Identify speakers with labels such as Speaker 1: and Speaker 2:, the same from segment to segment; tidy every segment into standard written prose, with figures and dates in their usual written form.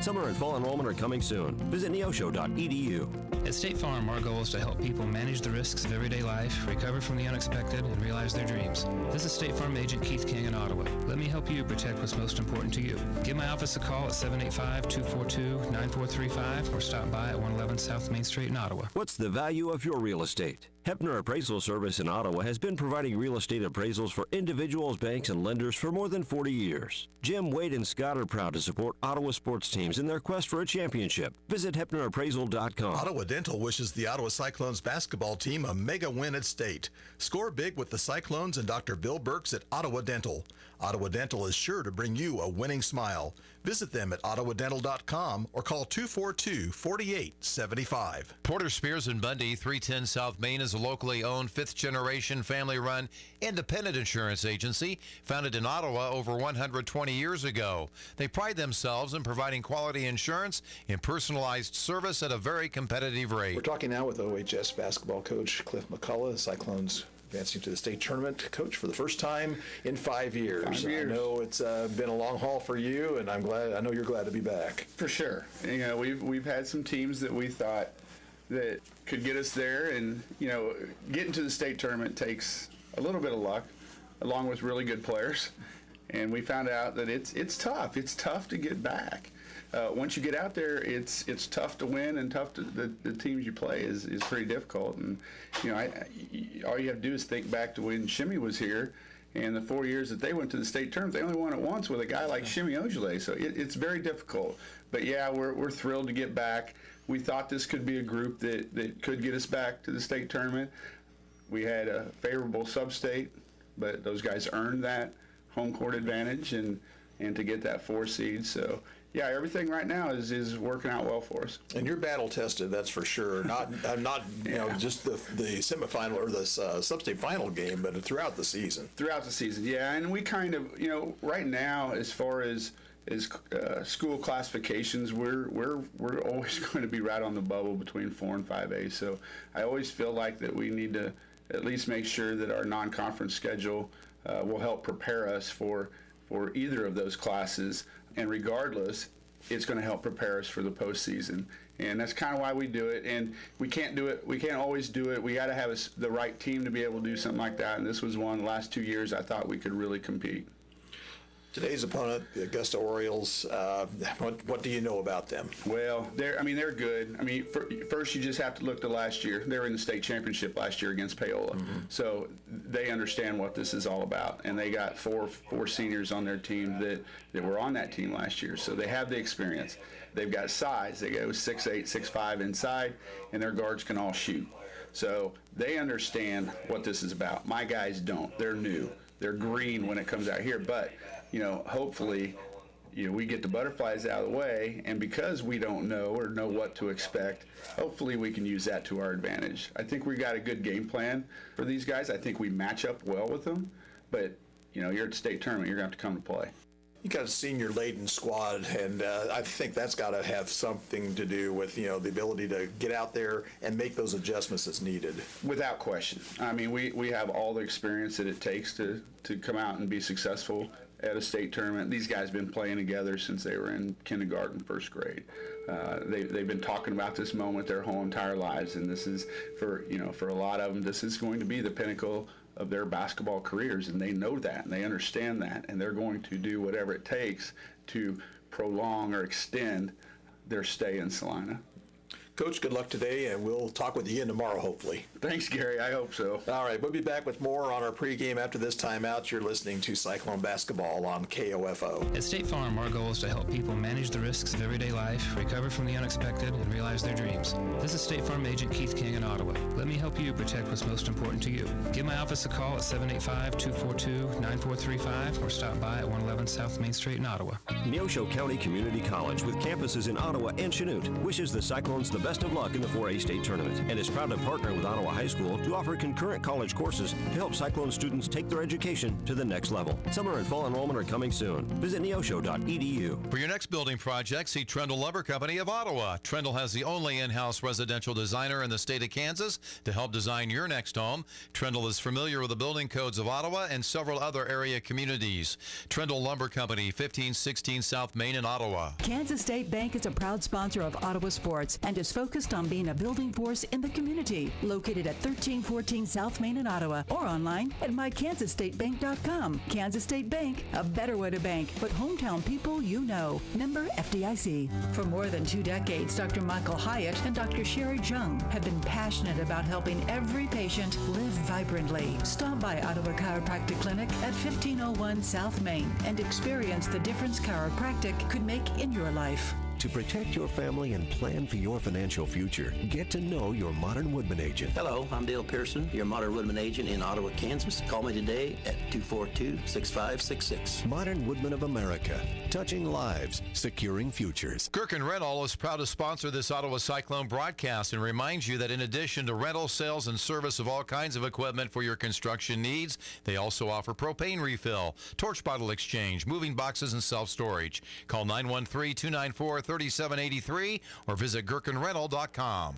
Speaker 1: Summer and fall enrollment are coming soon. Visit neosho.edu.
Speaker 2: At State Farm, our goal is to help people manage the risks of everyday life, recover from the unexpected, and realize their dreams. This is State Farm Agent Keith King in Ottawa. Let me help you protect what's most important to you. Give my office a call at 785-242-9435 or stop by at 111 South Main Street in Ottawa.
Speaker 1: What's the value of your real estate? Hepner Appraisal Service in Ottawa has been providing real estate appraisals for individuals, banks, and lenders for more than 40 years. Jim, Wade, and Scott are proud to support Ottawa sports teams in their quest for a championship. Visit HepnerAppraisal.com.
Speaker 3: Ottawa Dental wishes the Ottawa Cyclones basketball team a mega win at state. Score big with the Cyclones and Dr. Bill Burks at Ottawa Dental. Ottawa Dental is sure to bring you a winning smile. Visit them at ottawadental.com or call 242-4875.
Speaker 4: Porter Spears and Bundy, 310 South Main, is a locally owned, fifth-generation, family-run, independent insurance agency founded in Ottawa over 120 years ago. They pride themselves in providing quality insurance and personalized service at a very competitive rate.
Speaker 5: We're talking now with OHS basketball coach Cliff McCullough, Cyclones advancing to the state tournament. Coach, for the first time in 5 years.
Speaker 6: 5 years.
Speaker 5: I know it's been a long haul for you, and I know you're glad to be back.
Speaker 6: For sure. You know, we've had some teams that we thought that could get us there, and you know, getting to the state tournament takes a little bit of luck, along with really good players. And we found out that it's tough. It's tough to get back. Once you get out there, it's tough to win, and tough to the teams you play is pretty difficult. And you know, all you have to do is think back to when Shimmy was here, and the 4 years that they went to the state tournament, they only won it once with a guy like Shimmy Ojale. So it's very difficult. But yeah, we're thrilled to get back. We thought this could be a group that could get us back to the state tournament. We had a favorable sub-state, but those guys earned that home court advantage and to get that 4 seed. So yeah, everything right now is working out well for us.
Speaker 5: And you're battle tested, that's for sure. Not you know, just the semifinal or the sub-state final game, but throughout the season.
Speaker 6: Throughout the season, yeah. And we kind of, you know, right now, as far as school classifications, we're always going to be right on the bubble between 4 and 5A. So I always feel like that we need to at least make sure that our non-conference schedule will help prepare us for either of those classes. And regardless, it's going to help prepare us for the postseason. And that's kind of why we do it. And we can't do it. We can't always do it. We got to have the right team to be able to do something like that. And this was one of the last 2 years I thought we could really compete.
Speaker 5: Today's opponent, the Augusta Orioles, what do you know about them?
Speaker 6: Well, they're good. I mean, first you just have to look to last year. They were in the state championship last year against Paola. Mm-hmm. So they understand what this is all about. And they got four seniors on their team that were on that team last year. So they have the experience. They've got size. They go 6'8", 6'5" inside, and their guards can all shoot. So they understand what this is about. My guys don't. They're new. They're green when it comes out here. But you know, hopefully, you know, we get the butterflies out of the way, and because we don't know or know what to expect, hopefully we can use that to our advantage. I think we got a good game plan for these guys. I think we match up well with them, but you know, you're at the state tournament, you're going to have to come to play.
Speaker 5: You got a senior-laden squad, and I think that's got to have something to do with, you know, the ability to get out there and make those adjustments that's needed.
Speaker 6: Without question. I mean, we have all the experience that it takes to come out and be successful at a state tournament. These guys have been playing together since they were in kindergarten, first grade. They've been talking about this moment their whole entire lives, and this is for a lot of them, this is going to be the pinnacle of their basketball careers, and they know that and they understand that, and they're going to do whatever it takes to prolong or extend their stay in Salina.
Speaker 5: Coach, good luck today, and we'll talk with you again tomorrow, hopefully.
Speaker 6: Thanks, Gary. I hope so.
Speaker 5: All right, we'll be back with more on our pregame after this timeout. You're listening to Cyclone Basketball on KOFO.
Speaker 2: At State Farm, our goal is to help people manage the risks of everyday life, recover from the unexpected, and realize their dreams. This is State Farm Agent Keith King in Ottawa. Let me help you protect what's most important to you. Give my office a call at 785-242-9435 or stop by at 111 South Main Street in Ottawa.
Speaker 1: Neosho County Community College, with campuses in Ottawa and Chanute, wishes the Cyclones the best of luck in the 4A state tournament and is proud to partner with Ottawa High School to offer concurrent college courses to help Cyclone students take their education to the next level. Summer and fall enrollment are coming soon. Visit neosho.edu.
Speaker 4: For your next building project, see Trendle Lumber Company of Ottawa. Trendle has the only in-house residential designer in the state of Kansas to help design your next home. Trendle is familiar with the building codes of Ottawa and several other area communities. Trendle Lumber Company, 1516 South Main in Ottawa.
Speaker 7: Kansas State Bank is a proud sponsor of Ottawa sports and is focused on being a building force in the community. Located at 1314 South Main in Ottawa or online at mykansasstatebank.com. Kansas State Bank, a better way to bank, but hometown people you know. Member FDIC. For more than 2 decades, Dr. Michael Hyatt and Dr. Sherry Jung have been passionate about helping every patient live vibrantly. Stop by Ottawa Chiropractic Clinic at 1501 South Main and experience the difference chiropractic could make in your life.
Speaker 1: To protect your family and plan for your financial future, get to know your Modern Woodman agent.
Speaker 8: Hello, I'm Dale Pearson, your Modern Woodman agent in Ottawa, Kansas. Call me today at 242-6566.
Speaker 1: Modern Woodman of America, touching lives, securing futures.
Speaker 4: Gerken Rental is proud to sponsor this Ottawa Cyclone broadcast and reminds you that in addition to rental, sales, and service of all kinds of equipment for your construction needs, they also offer propane refill, torch bottle exchange, moving boxes, and self-storage. Call 913-294-3783 or visit GherkinRental.com.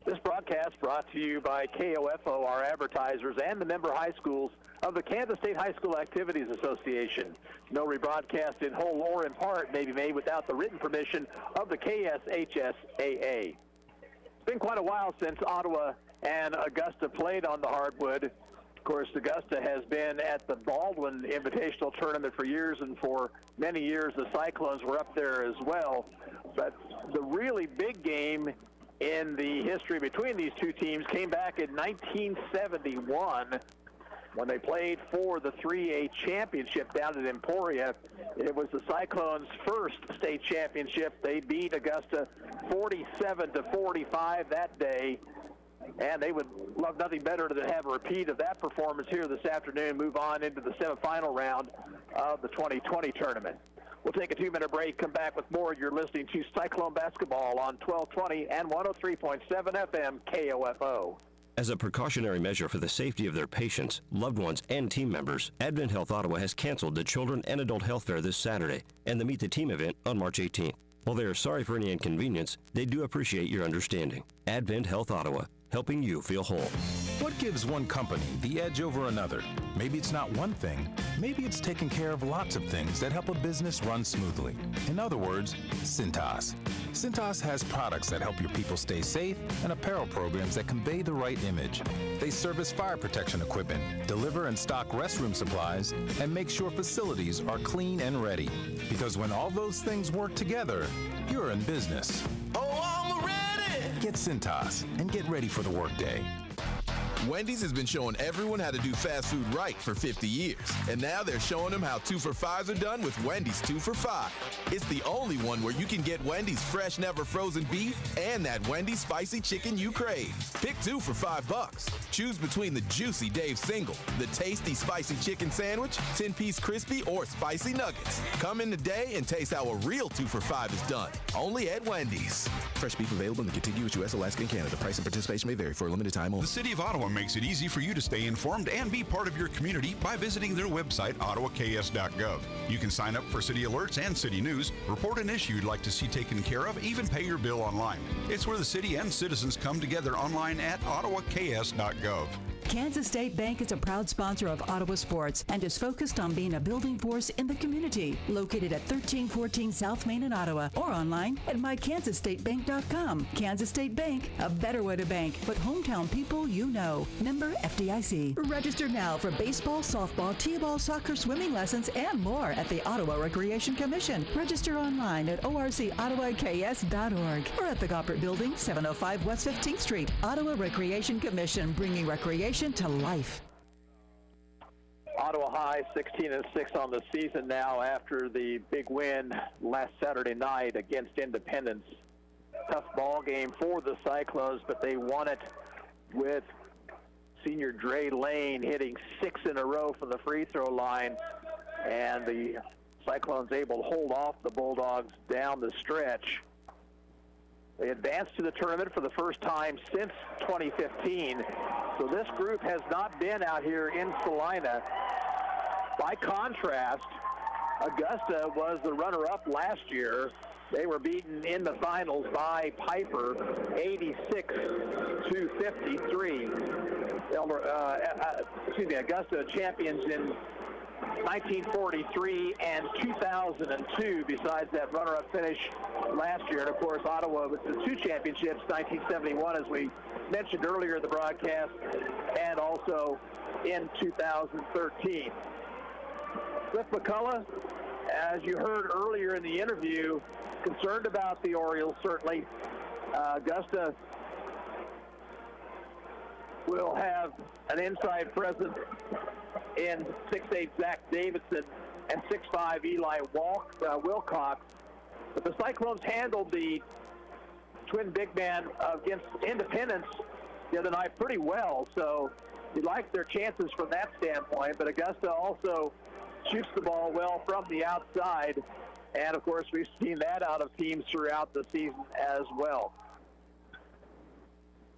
Speaker 9: This broadcast brought to you by KOFO, our advertisers, and the member high schools of the Kansas State High School Activities Association. No rebroadcast in whole or in part may be made without the written permission of the KSHSAA. It's been quite a while since Ottawa and Augusta played on the hardwood. Of course, Augusta has been at the Baldwin Invitational Tournament for years, and for many years the Cyclones were up there as well. But the really big game in the history between these two teams came back in 1971 when they played for the 3A championship down at Emporia. It was the Cyclones' first state championship. They beat Augusta 47-45 that day. And they would love nothing better than have a repeat of that performance here this afternoon, move on into the semifinal round of the 2020 tournament. We'll take a 2-minute break, come back with more. You're listening to Cyclone Basketball on 1220 and 103.7 FM KOFO.
Speaker 1: As a precautionary measure for the safety of their patients, loved ones, and team members, Advent Health Ottawa has canceled the Children and Adult Health Fair this Saturday and the Meet the Team event on March 18th. While they are sorry for any inconvenience, they do appreciate your understanding. Advent Health Ottawa, helping you feel whole.
Speaker 10: What gives one company the edge over another? Maybe it's not one thing. Maybe it's taking care of lots of things that help a business run smoothly. In other words, Cintas. Cintas has products that help your people stay safe and apparel programs that convey the right image. They service fire protection equipment, deliver and stock restroom supplies, and make sure facilities are clean and ready. Because when all those things work together, you're in business.
Speaker 11: Oh, I'm ready!
Speaker 10: Get Cintas and get ready for the workday.
Speaker 11: Wendy's has been showing everyone how to do fast food right for 50 years. And now they're showing them how 2 for $5s are done with Wendy's 2 for $5. It's the only one where you can get Wendy's fresh, never frozen beef and that Wendy's spicy chicken you crave. Pick 2 for $5. Choose between the juicy Dave Single, the tasty spicy chicken sandwich, 10-piece crispy, or spicy nuggets. Come in today and taste how a real 2 for $5 is done. Only at Wendy's.
Speaker 12: Fresh beef available in the contiguous U.S., Alaska, and Canada. Price and participation may vary for a limited time only.
Speaker 13: The City of Ottawa makes it easy for you to stay informed and be part of your community by visiting their website, ottawaks.gov. You can sign up for city alerts and city news, report an issue you'd like to see taken care of, even pay your bill online. It's where the city and citizens come together online at ottawaks.gov.
Speaker 7: Kansas State Bank is a proud sponsor of Ottawa sports and is focused on being a building force in the community. Located at 1314 South Main in Ottawa or online at mykansasstatebank.com. Kansas State Bank, a better way to bank, but hometown people you know. Member FDIC. Register now for baseball, softball, t-ball, soccer, swimming lessons, and more at the Ottawa Recreation Commission. Register online at orcottawaks.org or at the Goppert Building, 705 West 15th Street. Ottawa Recreation Commission, bringing recreation to life.
Speaker 9: Ottawa High 16-6 on the season now after the big win last Saturday night against Independence. Tough ball game for the Cyclones, but they won it with senior Dre Lane hitting 6 in a row from the free throw line, and the Cyclones able to hold off the Bulldogs down the stretch. They advanced to the tournament for the first time since 2015. So this group has not been out here in Salina. By contrast, Augusta was the runner-up last year. They were beaten in the finals by Piper, 86-53. Augusta champions in 1943 and 2002, besides that runner-up finish last year. And, of course, Ottawa with the two championships, 1971, as we mentioned earlier in the broadcast, and also in 2013. Cliff McCullough, as you heard earlier in the interview, concerned about the Orioles, certainly. Augusta will have an inside presence in 6'8" Zach Davidson and 6'5" Eli Wilcox. But the Cyclones handled the twin big man against Independence the other night pretty well, so you like their chances from that standpoint. But Augusta also shoots the ball well from the outside, and of course we've seen that out of teams throughout the season as well.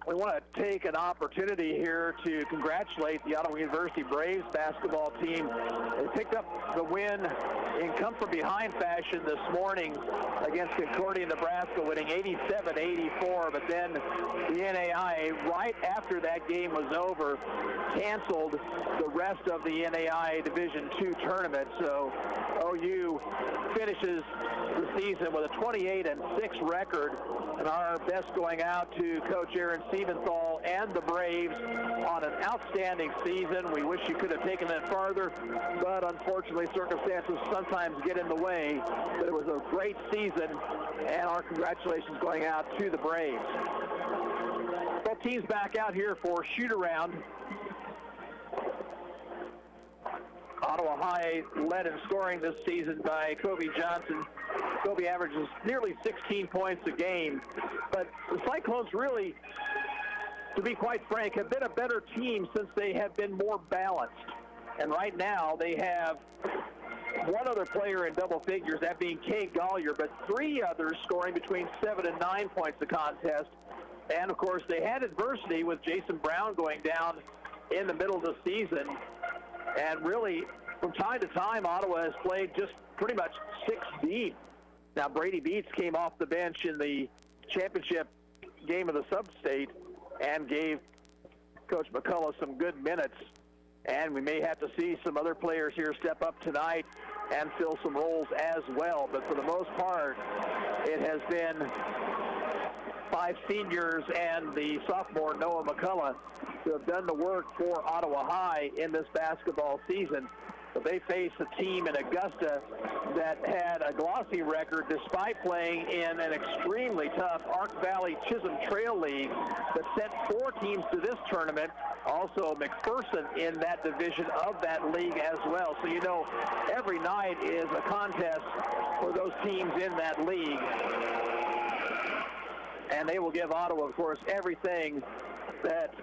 Speaker 9: We want to take an opportunity here to congratulate the Ottawa University Braves basketball team. They picked up the win in come-from-behind fashion this morning against Concordia, Nebraska, winning 87-84. But then the NAIA, right after that game was over, canceled the rest of the NAIA Division II tournament. So OU finishes the season with a 28-6 record, and our best going out to Coach Aaron Siebenthal and the Braves on an outstanding season. We wish you could have taken it farther, but unfortunately circumstances sometimes get in the way. But it was a great season, and our congratulations going out to the Braves. Both teams back out here for shoot-around. Ottawa High led in scoring this season by Kobe Johnson. Kobe averages nearly 16 points a game. But the Cyclones really, to be quite frank, have been a better team since they have been more balanced. And right now they have one other player in double figures, that being Kay Gollier, but three others scoring between 7 and 9 points a contest. And, of course, they had adversity with Jason Brown going down in the middle of the season. And really, from time to time, Ottawa has played just pretty much 6 deep. Now, Brady Beats came off the bench in the championship game of the sub-state and gave Coach McCullough some good minutes. And we may have to see some other players here step up tonight and fill some roles as well. But for the most part, it has been 5 seniors and the sophomore Noah McCullough who have done the work for Ottawa High in this basketball season. But they face a team in Augusta that had a glossy record despite playing in an extremely tough Ark Valley Chisholm Trail League that sent 4 teams to this tournament. Also McPherson in that division of that league as well. So you know every night is a contest for those teams in that league. And they will give Ottawa, of course, everything that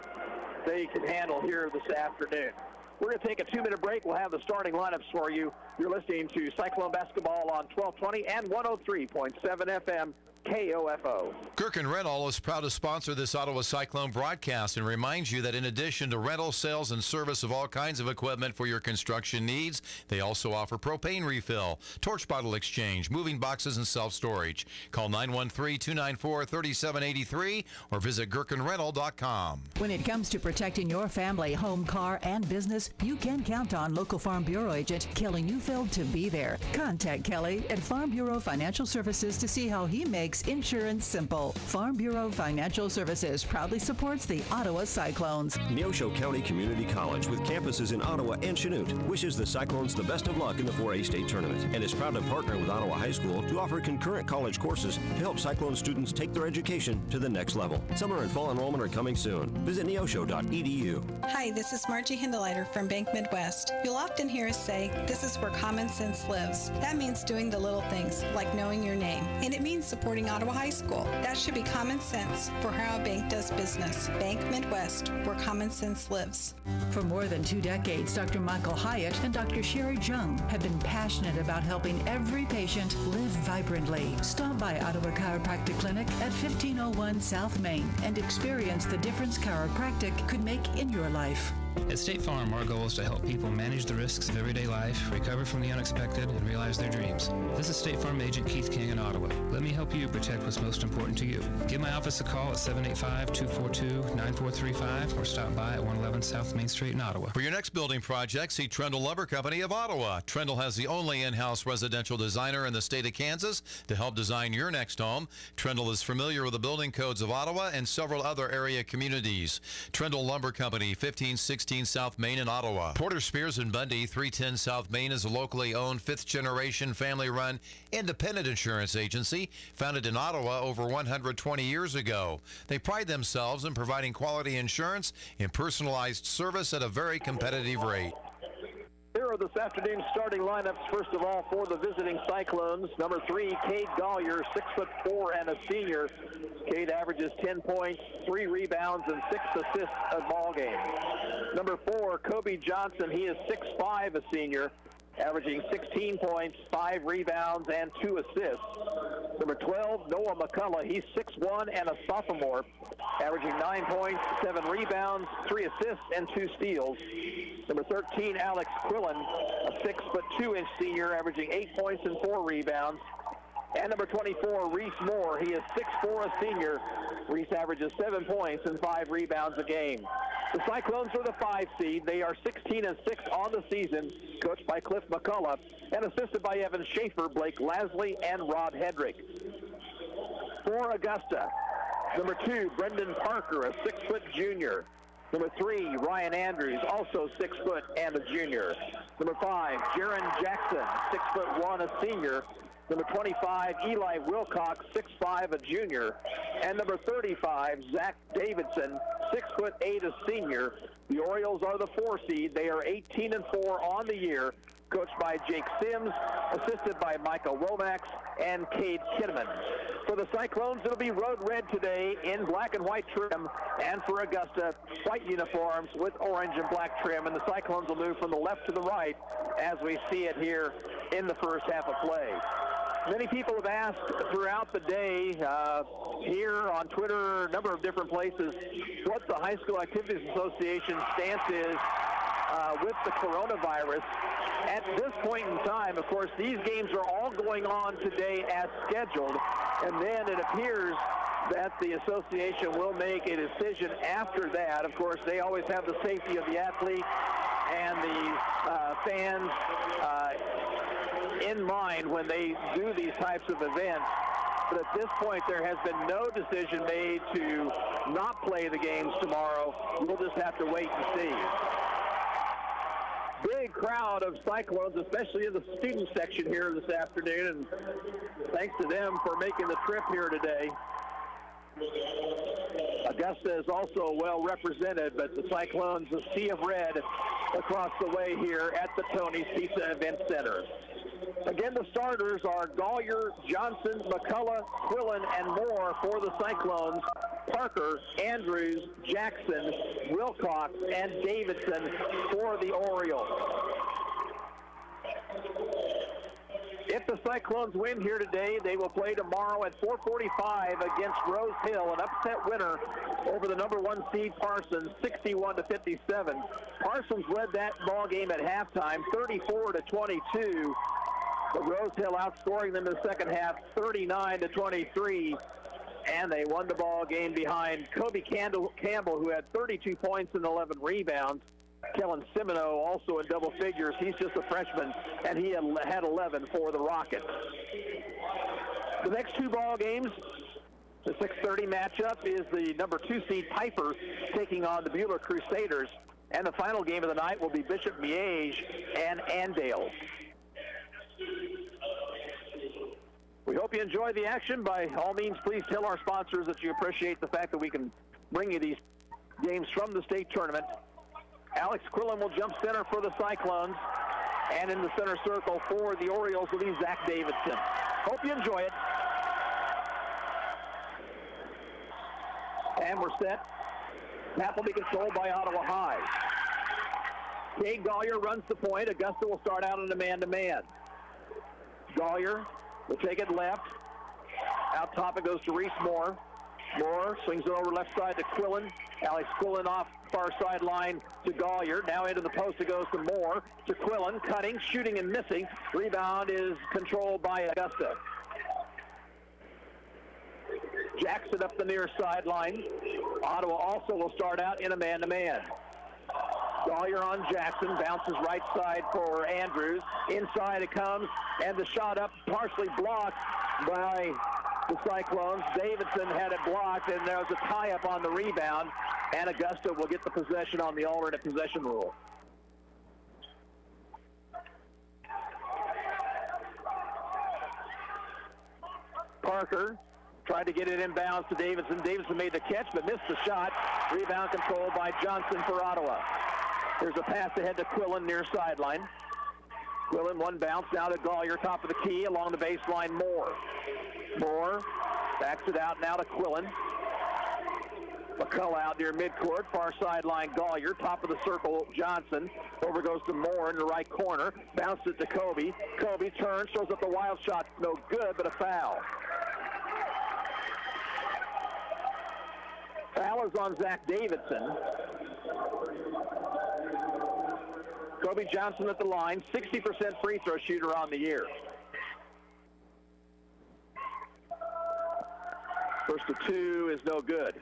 Speaker 9: they can handle here this afternoon. We're going to take a 2-minute break. We'll have the starting lineups for you. You're listening to Cyclone Basketball on 1220 and 103.7 FM. KOFO.
Speaker 4: Gherkin Rental is proud to sponsor this Ottawa Cyclone broadcast and reminds you that in addition to rental, sales, and service of all kinds of equipment for your construction needs, they also offer propane refill, torch bottle exchange, moving boxes, and self-storage. Call 913-294-3783 or visit gherkinrental.com.
Speaker 7: When it comes to protecting your family, home, car, and business, you can count on local Farm Bureau agent Kelly Neufeld to be there. Contact Kelly at Farm Bureau Financial Services to see how he makes insurance simple. Farm Bureau Financial Services proudly supports the Ottawa Cyclones.
Speaker 1: Neosho County Community College, with campuses in Ottawa and Chanute, wishes the Cyclones the best of luck in the 4A state tournament and is proud to partner with Ottawa High School to offer concurrent college courses to help Cyclone students take their education to the next level. Summer and fall enrollment are coming soon. Visit neosho.edu.
Speaker 14: Hi, this is Margie Hindeleiter from Bank Midwest. You'll often hear us say, this is where common sense lives. That means doing the little things, like knowing your name. And it means supporting supporting Ottawa High School. That should be common sense for how a bank does business. Bank Midwest, where common sense lives.
Speaker 7: For more than 2 decades, Dr. Michael Hyatt and Dr. Sherry Jung have been passionate about helping every patient live vibrantly. Stop by Ottawa Chiropractic Clinic at 1501 South Main and experience the difference chiropractic could make in your life.
Speaker 2: At State Farm, our goal is to help people manage the risks of everyday life, recover from the unexpected, and realize their dreams. This is State Farm Agent Keith King in Ottawa. Let me help you protect what's most important to you. Give my office a call at 785-242-9435 or stop by at 111 South Main Street in Ottawa.
Speaker 4: For your next building project, see Trendle Lumber Company of Ottawa. Trendle has the only in-house residential designer in the state of Kansas to help design your next home. Trendle is familiar with the building codes of Ottawa and several other area communities. Trendle Lumber Company, 1516 South Main in Ottawa. Porter Spears and Bundy, 310 South Main, is a locally owned 5th-generation family-run independent insurance agency founded in Ottawa over 120 years ago. They pride themselves in providing quality insurance and personalized service at a very competitive rate.
Speaker 9: Here are this afternoon's starting lineups. First of all, for the visiting Cyclones, number 3, Cade Gollier, 6'4" and a senior. Cade averages 10 points, 3 rebounds, and 6 assists a ball game. Number 4, Kobe Johnson, he is 6'5", a senior, averaging 16 points, 5 rebounds, and 2 assists. Number 12, Noah McCullough, he's 6'1" and a sophomore, averaging 9 points, 7 rebounds, 3 assists, and 2 steals. Number 13, Alex Quillen, a 6'2" senior, averaging 8 points and 4 rebounds. And number 24, Reese Moore, he is 6'4", a senior. Reese averages 7 points and 5 rebounds a game. The Cyclones are the 5 seed. They are 16-6 on the season, coached by Cliff McCullough and assisted by Evan Schaefer, Blake Lasley, and Rod Hedrick. For Augusta, number 2, Brendan Parker, a 6-foot junior. Number 3, Ryan Andrews, also 6 foot and a junior. Number 5, Jaron Jackson, 6'1", a senior. Number 25, Eli Wilcox, 6'5", a junior. And number 35, Zach Davidson, 6'8", a senior. The Orioles are the 4 seed. They are 18-4 on the year, coached by Jake Sims, assisted by Michael Womack and Cade Kinnaman. For the Cyclones, it'll be road red today in black and white trim, and for Augusta, white uniforms with orange and black trim, and the Cyclones will move from the left to the right as we see it here in the first half of play. Many people have asked throughout the day here on Twitter, a number of different places, what the High School Activities Association stance is with the coronavirus. At this point in time, of course, these games are all going on today as scheduled, and then it appears that the association will make a decision after that. Of course, they always have the safety of the athlete and the fans in mind when they do these types of events. But at this point, there has been no decision made to not play the games tomorrow. We'll just have to wait and see. Big crowd of Cyclones, especially in the student section here this afternoon, and thanks to them for making the trip here today. Augusta is also well represented, but the Cyclones, a sea of red across the way here at the Tony's Pizza Event Center. Again, the starters are Gollier, Johnson, McCullough, Quillen, and Moore for the Cyclones. Parker, Andrews, Jackson, Wilcox, and Davidson for the Orioles. If the Cyclones win here today, they will play tomorrow at 4:45 against Rose Hill, an upset winner over the number 1 seed Parsons, 61-57. Parsons led that ball game at halftime, 34-22. But Rose Hill outscoring them in the second half, 39-23. And they won the ball game behind Kobe Campbell, who had 32 points and 11 rebounds. Kellen Simino also in double figures. He's just a freshman, and he had 11 for the Rockets. The next 2 ball games, the 6:30 matchup is the number 2 seed Piper taking on the Buhler Crusaders. And the final game of the night will be Bishop Miege and Andale. We hope you enjoy the action. By all means, please tell our sponsors that you appreciate the fact that we can bring you these games from the state tournament. Alex Quillen will jump center for the Cyclones, and in the center circle for the Orioles will be Zach Davidson. Hope you enjoy it. And we're set. Snap will be controlled by Ottawa High. Cade Gollier runs the point. Augusta will start out in a man-to-man. Gollier will take it left. Out top it goes to Reese Moore. Moore swings it over left side to Quillen. Alex Quillen off far sideline to Gollier. Now into the post it goes to Moore. To Quillen, cutting, shooting, and missing. Rebound is controlled by Augusta. Jackson up the near sideline. Ottawa also will start out in a man-to-man. Gollier on Jackson, bounces right side for Andrews. Inside it comes, and the shot up partially blocked by the Cyclones. Davidson had it blocked, and there was a tie-up on the rebound, and Augusta will get the possession on the alternate possession rule. Parker tried to get it inbounds to Davidson. Davidson made the catch, but missed the shot. Rebound controlled by Johnson for Ottawa. There's a pass ahead to Quillen near sideline. Quillen, one bounce now to Gollier, top of the key, along the baseline, Moore. Moore backs it out now to Quillen. McCullough out near midcourt, far sideline Gollier, top of the circle Johnson. Over goes to Moore in the right corner, bounces it to Kobe. Kobe turns, throws up the wild shot, no good, but a foul. Foul is on Zach Davidson. Kobe Johnson at the line, 60% free throw shooter on the year. First to two is no good.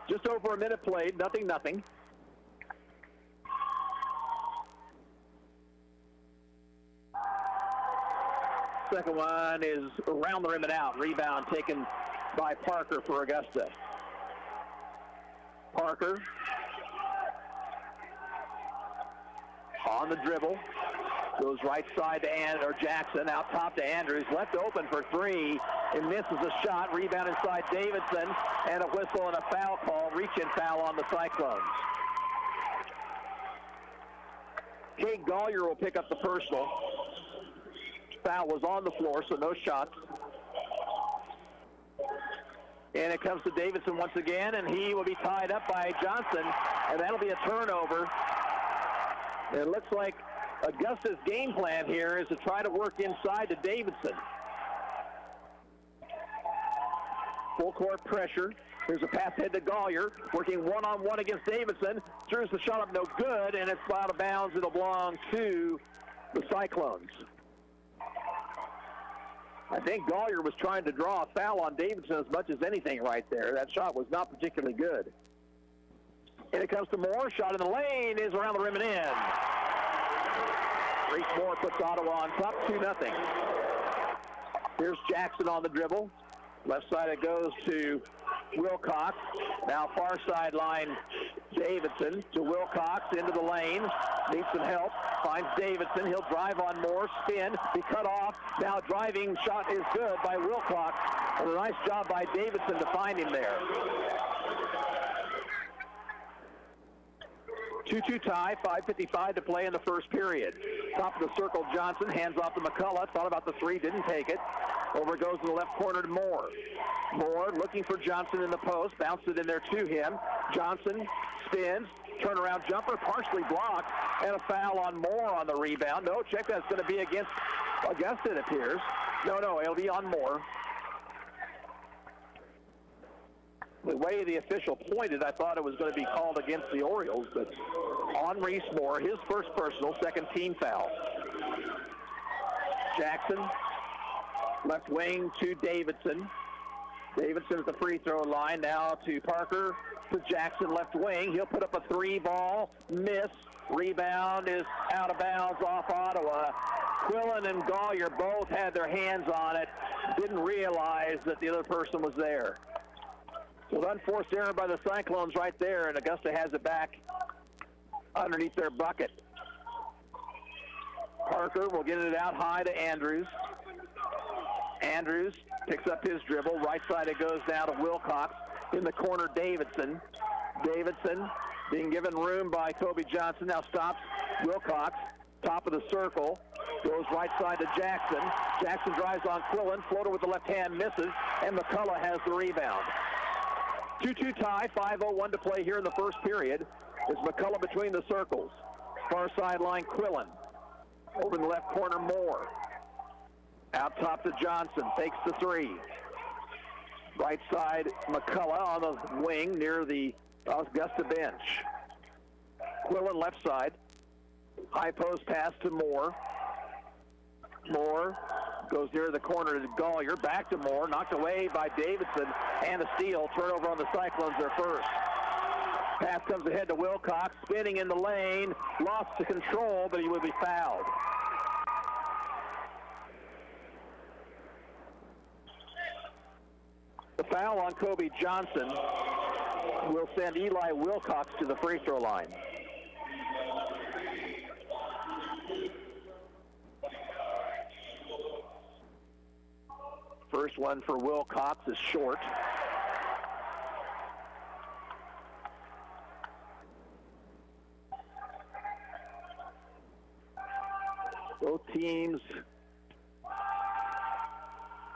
Speaker 9: Just over a minute played, 0-0. Second one is around the rim and out. Rebound taken by Parker for Augusta. Parker on the dribble, goes right side to Jackson, out top to Andrews, left open for three, and misses a shot. Rebound inside Davidson, and a whistle and a foul call, reach-in foul on the Cyclones. Cade Gollier will pick up the personal. Foul was on the floor, so no shots. And it comes to Davidson once again, and he will be tied up by Johnson, and that'll be a turnover. And it looks like Augusta's game plan here is to try to work inside to Davidson. Full court pressure. Here's a pass head to Gollier, working one-on-one against Davidson. Throws the shot up, no good, and it's out of bounds. It'll belong to the Cyclones. I think Gollier was trying to draw a foul on Davidson as much as anything right there. That shot was not particularly good. And it comes to Moore. Shot in the lane is around the rim and in. Reese Moore puts Ottawa on top, 2-0. Here's Jackson on the dribble. Left side it goes to Wilcox. Now far sideline Davidson to Wilcox into the lane. Needs some help. Finds Davidson. He'll drive on Moore. Spin. Be cut off. Now driving shot is good by Wilcox. And a nice job by Davidson to find him there. 2-2 tie, 5:55 to play in the first period. Top of the circle, Johnson hands off to McCullough. Thought about the three, didn't take it. Over it goes in the left corner to Moore. Moore looking for Johnson in the post, bounced it in there to him. Johnson spins, turnaround jumper, partially blocked, and a foul on Moore on the rebound. No, check, that's going to be against Augusta, it appears. No, it'll be on Moore. The way the official pointed, I thought it was going to be called against the Orioles, but on Reese Moore, his first personal, second team foul. Jackson, left wing to Davidson. Davidson at the free throw line, now to Parker, to Jackson, left wing. He'll put up a three ball, miss. Rebound is out of bounds off Ottawa. Quillen and Gollier both had their hands on it, didn't realize that the other person was there. So an unforced error by the Cyclones right there, and Augusta has it back underneath their bucket. Parker will get it out high to Andrews. Andrews picks up his dribble. Right side it goes now to Wilcox. In the corner, Davidson. Davidson being given room by Kobe Johnson. Now stops Wilcox. Top of the circle. Goes right side to Jackson. Jackson drives on Quillen. Floater with the left hand misses, and McCullough has the rebound. 2-2 tie, 5:01 to play here in the first period. It's McCullough between the circles. Far sideline, Quillen. Over in the left corner, Moore. Out top to Johnson, takes the three. Right side, McCullough on the wing near the Augusta bench. Quillen left side. High post pass to Moore. Moore goes near the corner to Gollier. Back to Moore. Knocked away by Davidson. And a steal. Turnover on the Cyclones, their first. Pass comes ahead to Wilcox. Spinning in the lane. Lost to control, but he will be fouled. The foul on Kobe Johnson will send Eli Wilcox to the free throw line. First one for Wilcox is short. Both teams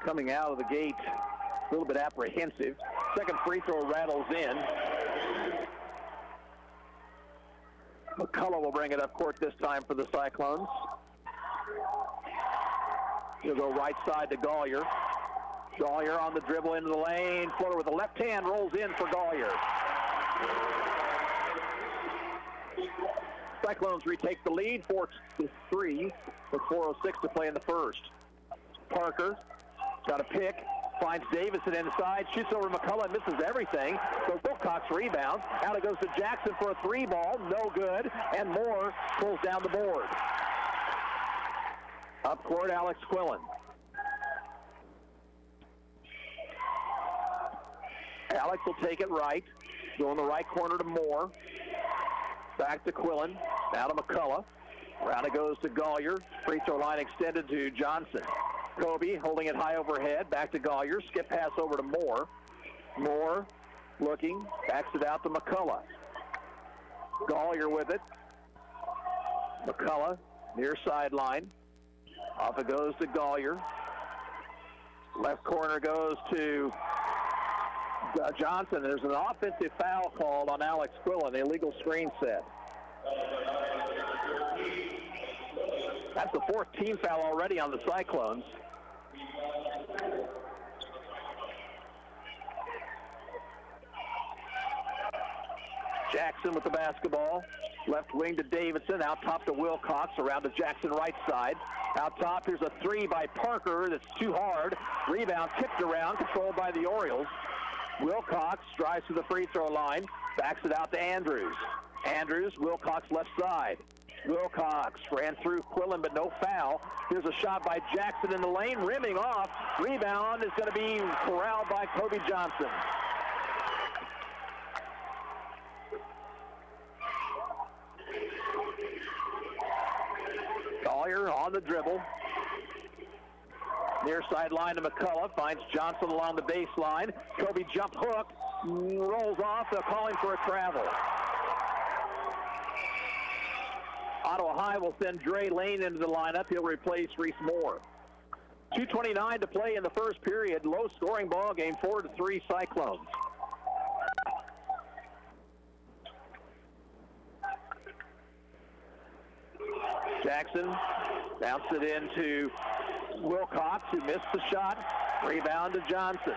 Speaker 9: coming out of the gate a little bit apprehensive. Second free throw rattles in. McCullough will bring it up court this time for the Cyclones. He'll go right side to Gollier. Gollier on the dribble into the lane. Floater with the left hand rolls in for Gollier. Cyclones retake the lead, 4-3, with 4:06 to play in the first. Parker got a pick, finds Davidson inside, shoots over McCullough, misses everything. So Wilcox rebounds. Out it goes to Jackson for a three ball, no good, and Moore pulls down the board. Up court, Alex Quillen. Alex will take it right, go in the right corner to Moore. Back to Quillen, now to McCullough. Around it goes to Gollier. Free throw line extended to Johnson. Kobe holding it high overhead. Back to Gollier. Skip pass over to Moore. Moore looking. Backs it out to McCullough. Gollier with it. McCullough near sideline. Off it goes to Gollier. Left corner goes to Johnson. There's an offensive foul called on Alex Quillen, illegal screen set. That's the fourth team foul already on the Cyclones. Jackson with the basketball. Left wing to Davidson. Out top to Wilcox. Around to Jackson right side. Out top, here's a three by Parker that's too hard. Rebound tipped around, controlled by the Orioles. Wilcox drives to the free throw line. Backs it out to Andrews. Andrews, Wilcox left side. Wilcox ran through Quillen, but no foul. Here's a shot by Jackson in the lane, rimming off. Rebound is going to be corralled by Kobe Johnson. Gollier on the dribble. Near sideline to McCullough, finds Johnson along the baseline. Kobe jump hook, rolls off, they're calling for a travel. Ottawa High will send Dre Lane into the lineup. He'll replace Reese Moore. 2:29 to play in the first period. Low scoring ball game, 4-3 Cyclones. Jackson bounced it into Wilcox, who missed the shot. Rebound to Johnson.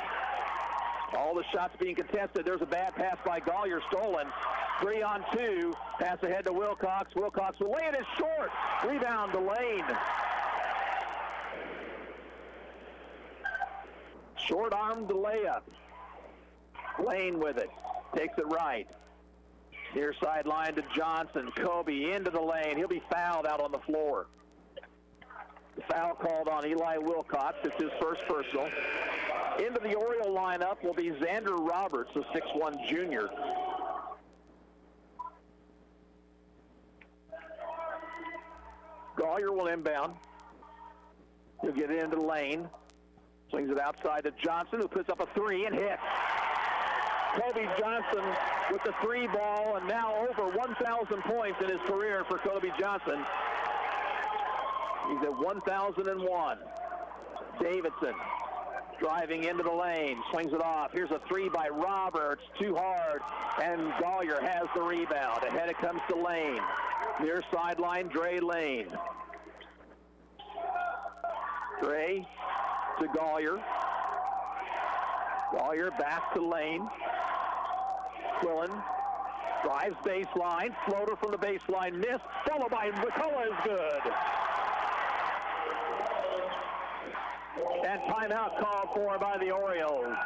Speaker 9: All the shots being contested. There's a bad pass by Gollier, stolen. 3-on-2. Pass ahead to Wilcox. Wilcox will lay it in short. Rebound to Lane. Short arm to layup. Lane with it. Takes it right. Near sideline to Johnson. Kobe into the lane. He'll be fouled out on the floor. The foul called on Eli Wilcox. It's his first personal. Into the Oriole lineup will be Xander Roberts, a 6'1 junior. Gollier will inbound. He'll get it into the lane. Swings it outside to Johnson, who puts up a three and hits. Kobe Johnson with the three ball, and now over 1,000 points in his career for Kobe Johnson. He's at 1,001. Davidson driving into the lane, swings it off. Here's a three by Roberts, too hard, and Gollier has the rebound. Ahead it comes to Lane. Near sideline, Dre Lane. Dre to Gollier. Gollier back to Lane. Quillen drives baseline, floater from the baseline, missed, followed by McCullough is good. And timeout called for by the Orioles.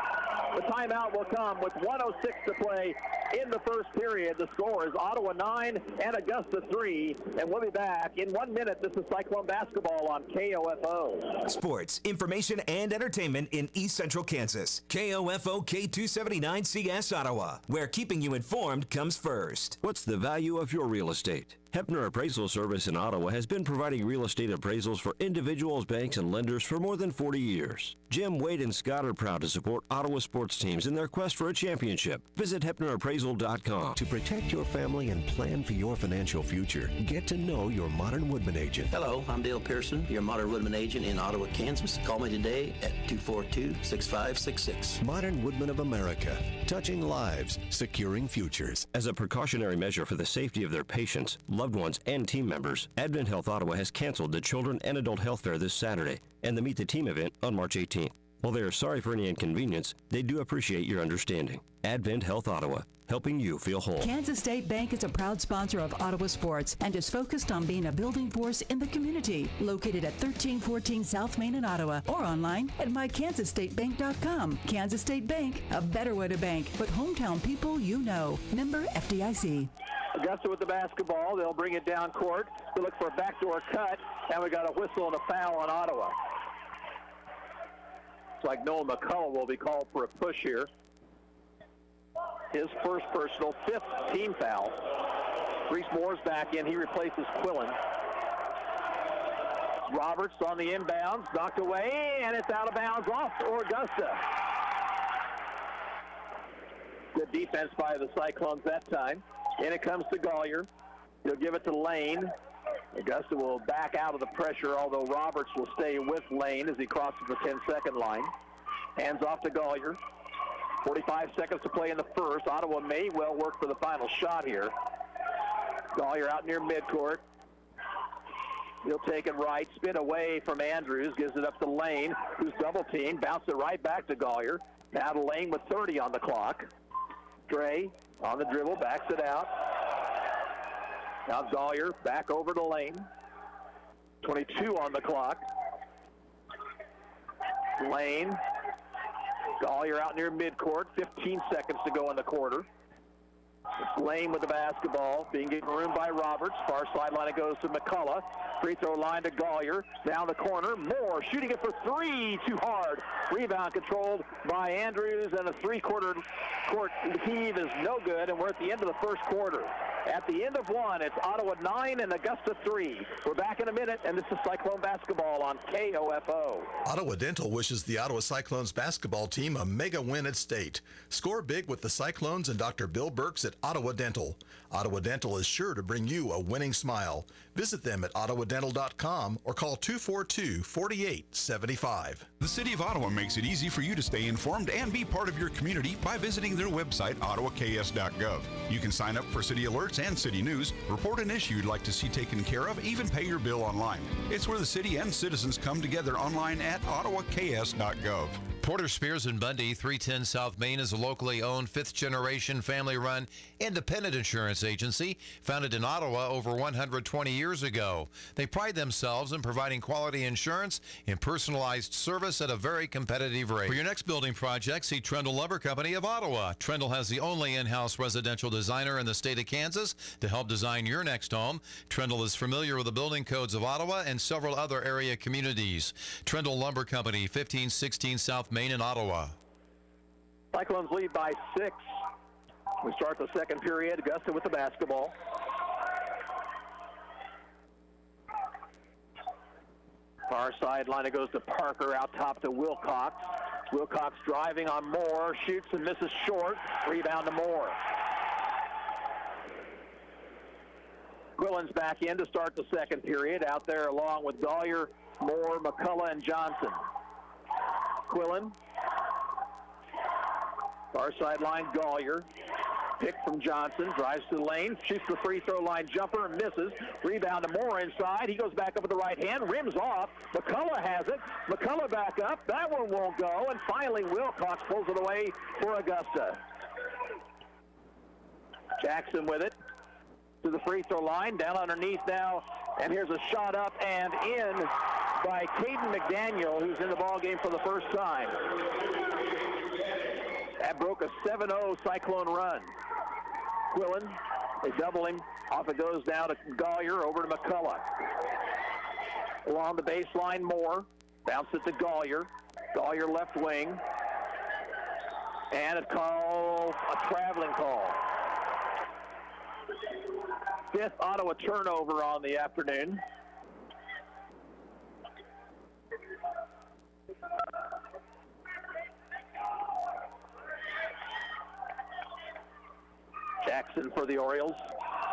Speaker 9: The timeout will come with 1:06 to play in the first period. The score is Ottawa 9 and Augusta 3. And we'll be back in 1 minute. This is Cyclone basketball on KOFO.
Speaker 15: Sports, information, and entertainment in East Central Kansas. KOFO K279CS Ottawa, where keeping you informed comes first.
Speaker 1: What's the value of your real estate? Hepner Appraisal Service in Ottawa has been providing real estate appraisals for individuals, banks, and lenders for more than 40 years. Jim, Wade, and Scott are proud to support Ottawa sports teams in their quest for a championship. Visit HepnerAppraisal.com.
Speaker 16: To protect your family and plan for your financial future, get to know your Modern Woodman agent.
Speaker 8: Hello, I'm Dale Pearson, your Modern Woodman agent in Ottawa, Kansas. Call me today at 242-6566.
Speaker 16: Modern Woodman of America, touching lives, securing futures.
Speaker 1: As a precautionary measure for the safety of their patients, loved ones, and team members, Advent Health Ottawa has canceled the Children and Adult Health Fair this Saturday and the Meet the Team event on March 18th. While they are sorry for any inconvenience, they do appreciate your understanding. Advent Health Ottawa, helping you feel whole.
Speaker 7: Kansas State Bank is a proud sponsor of Ottawa sports and is focused on being a building force in the community. Located at 1314 South Main in Ottawa or online at mykansasstatebank.com. Kansas State Bank, a better way to bank, but hometown people you know. Member FDIC.
Speaker 9: Augusta with the basketball. They'll bring it down court. They look for a backdoor cut, and we got a whistle and a foul on Ottawa. It's like Noah McCullough will be called for a push here. His first personal, fifth team foul. Reese Moore's back in. He replaces Quillen. Roberts on the inbounds, knocked away, and it's out of bounds off for Augusta. Good defense by the Cyclones that time. In it comes to Gollier. He'll give it to Lane. Augusta will back out of the pressure, although Roberts will stay with Lane as he crosses the 10-second line. Hands off to Gollier. 45 seconds to play in the first. Ottawa may well work for the final shot here. Gollier out near midcourt. He'll take it right, spin away from Andrews, gives it up to Lane, who's double-teamed, bounces it right back to Gollier. Now to Lane with 30 on the clock. Dre on the dribble, backs it out. Now Gollier back over to Lane. 22 on the clock. Lane. Gollier out near midcourt. 15 seconds to go in the quarter. It's Lane with the basketball, being given room by Roberts. Far sideline it goes to McCullough. Free throw line to Gollier. Down the corner. Moore shooting it for three. Too hard. Rebound controlled by Andrews, and a three-quarter court heave is no good, and we're at the end of the first quarter. At the end of one, it's Ottawa 9 and Augusta 3. We're back in a minute, and this is Cyclone basketball on KOFO.
Speaker 3: Ottawa Dental wishes the Ottawa Cyclones basketball team a mega win at state. Score big with the Cyclones and Dr. Bill Burks at Ottawa Dental. Ottawa Dental is sure to bring you a winning smile. Visit them at ottawadental.com or call 242-4875.
Speaker 13: The City of Ottawa makes it easy for you to stay informed and be part of your community by visiting their website, ottawaks.gov. You can sign up for city alerts and city news, report an issue you'd like to see taken care of, even pay your bill online. It's where the city and citizens come together online at ottawaks.gov.
Speaker 4: Porter Spears and Bundy, 310 South Main, is a locally owned fifth-generation, family-run, independent insurance agency founded in Ottawa over 120 years ago. They pride themselves in providing quality insurance and personalized service at a very competitive rate. For your next building project, see Trendle Lumber Company of Ottawa. Trendle has the only in-house residential designer in the state of Kansas to help design your next home. Trendle is familiar with the building codes of Ottawa and several other area communities. Trendle Lumber Company, 1516 South Main in Ottawa.
Speaker 9: Cyclones lead by 6. We start the second period. Augusta with the basketball. Far sideline, it goes to Parker, out top to Wilcox. Wilcox driving on Moore, shoots and misses short. Rebound to Moore. Quillen's back in to start the second period, out there along with Gollier, Moore, McCullough, and Johnson. Quillen, far sideline, Gollier. Pick from Johnson, drives to the lane, shoots the free throw line jumper and misses. Rebound to Moore inside. He goes back up with the right hand, rims off. McCullough has it. McCullough back up. That one won't go. And finally, Wilcox pulls it away for Augusta. Jackson with it to the free throw line, down underneath now. And here's a shot up and in by Caden McDaniel, who's in the ball game for the first time. That broke a 7-0 Cyclone run. Quillen, they double him. Off it goes now to Gollier, over to McCullough. Along the baseline, Moore. Bounce it to Gollier. Gollier left wing. And a traveling call. Fifth Ottawa turnover on the afternoon. Jackson for the Orioles.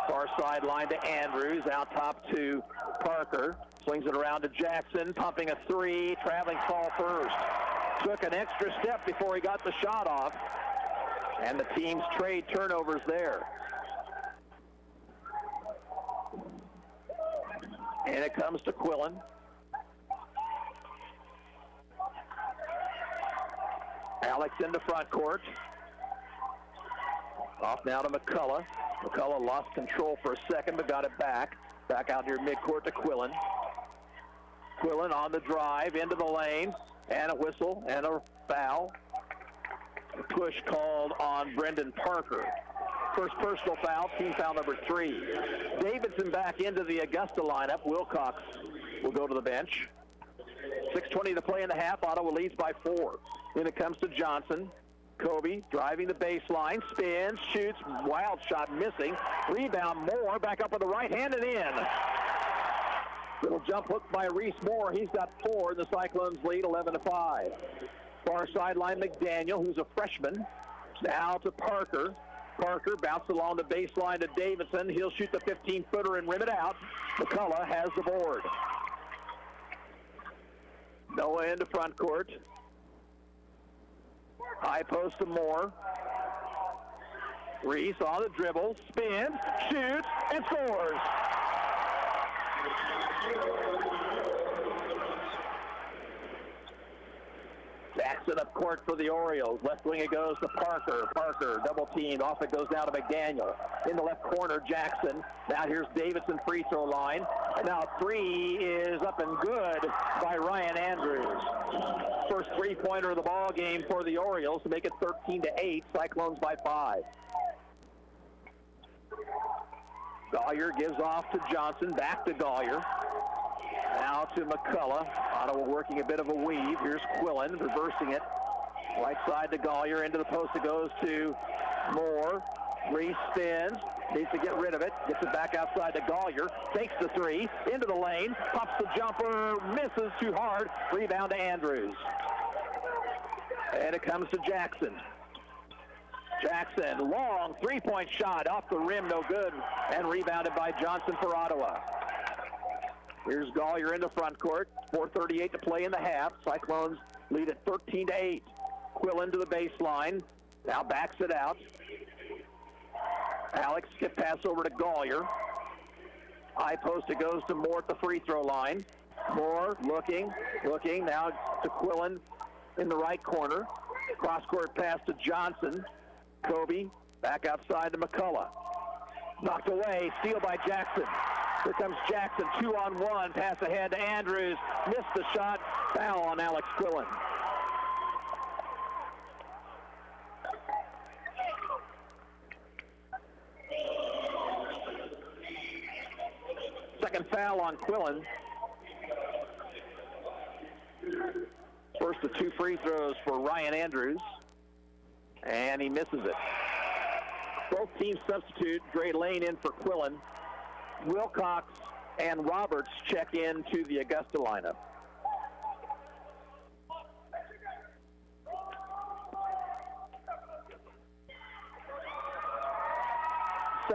Speaker 9: Far sideline to Andrews. Out top to Parker. Swings it around to Jackson. Pumping a three. Traveling call first. Took an extra step before he got the shot off. And the teams trade turnovers there. And it comes to Quillen. Alex into front court. Off now to McCullough. McCullough lost control for a second, but got it back. Back out near midcourt to Quillen. Quillen on the drive into the lane. And a whistle and a foul. A push called on Brendan Parker. First personal foul, team foul number 3. Davidson back into the Augusta lineup. Wilcox will go to the bench. 6:20 to play in the half. Ottawa leads by 4. Then it comes to Johnson. Kobe driving the baseline, spins, shoots, wild shot missing. Rebound Moore, back up with the right hand and in. Little jump hook by Reese Moore. He's got 4 in the Cyclones lead, 11-5. Far sideline McDaniel, who's a freshman. Now to Parker. Parker bounces along the baseline to Davidson. He'll shoot the 15-footer and rim it out. McCullough has the board. Noah into front court. High post to Moore. Reese on the dribble, spins, shoots, and scores. Jackson up court for the Orioles. Left wing it goes to Parker. Parker double teamed. Off it goes down to McDaniel. In the left corner, Jackson. Now here's Davidson free throw line. And now 3 is up and good by Ryan Andrews. First three-pointer of the ball game for the Orioles to make it 13-8. Cyclones by 5. Gollier gives off to Johnson. Back to Gollier. Now to McCullough. Ottawa working a bit of a weave. Here's Quillen reversing it. Right side to Gollier. Into the post it goes to Moore. Reese spins. Needs to get rid of it. Gets it back outside to Gollier. Takes the 3. Into the lane. Pops the jumper. Misses too hard. Rebound to Andrews. And it comes to Jackson. Jackson, long three-point shot. Off the rim, no good. And rebounded by Johnson for Ottawa. Here's Gollier in the front court. 4:38 to play in the half. Cyclones lead at 13-8. Quillen to the baseline. Now backs it out. Alex skip pass over to Gollier. High post, it goes to Moore at the free throw line. Moore looking. Now to Quillen in the right corner. Cross-court pass to Johnson. Kobe back outside to McCullough. Knocked away. Steal by Jackson. Here comes Jackson, 2-on-1, pass ahead to Andrews, missed the shot, foul on Alex Quillen. Second foul on Quillen. First of 2 free throws for Ryan Andrews, and he misses it. Both teams substitute. Gray Lane in for Quillen. Wilcox and Roberts check in to the Augusta lineup.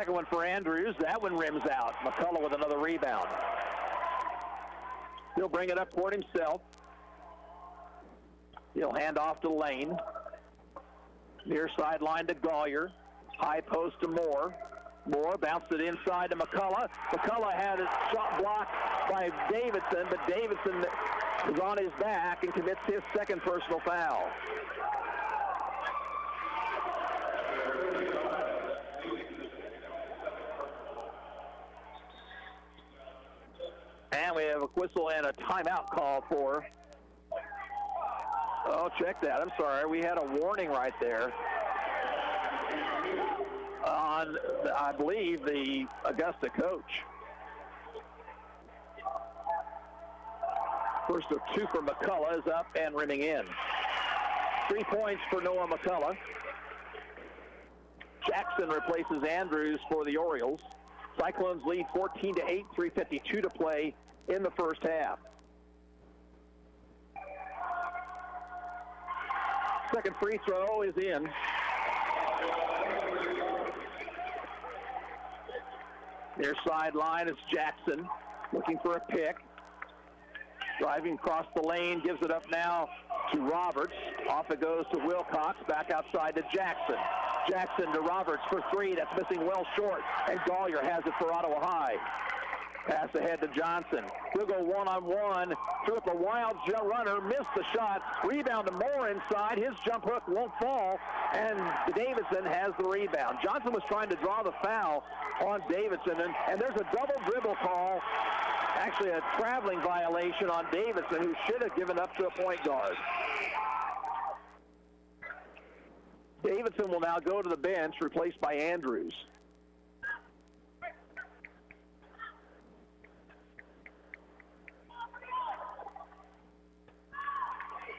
Speaker 9: Second one for Andrews. That one rims out. McCullough with another rebound. He'll bring it up toward himself. He'll hand off to Lane. Near sideline to Gollier. High post to Moore. Moore bounced it inside to McCullough. McCullough had a shot blocked by Davidson, but Davidson is on his back and commits his second personal foul. And we have a whistle and a timeout call for. Oh, check that. I'm sorry. We had a warning right there on, I believe, the Augusta coach. First of two for McCullough is up and rimming in. 3 points for Noah McCullough. Jackson replaces Andrews for the Orioles. Cyclones lead 14-8, 3:52 to play in the first half. Second free throw is in. Near sideline is Jackson looking for a pick. Driving across the lane, gives it up now to Roberts. Off it goes to Wilcox, back outside to Jackson. Jackson to Roberts for three. That's missing well short. And Gollier has it for Ottawa High. Pass ahead to Johnson. He'll go one-on-one. Threw up a wild runner, missed the shot. Rebound to Moore inside. His jump hook won't fall. And Davidson has the rebound. Johnson was trying to draw the foul on Davidson. And there's a double dribble call. Actually, a traveling violation on Davidson, who should have given up to a point guard. Davidson will now go to the bench, replaced by Andrews.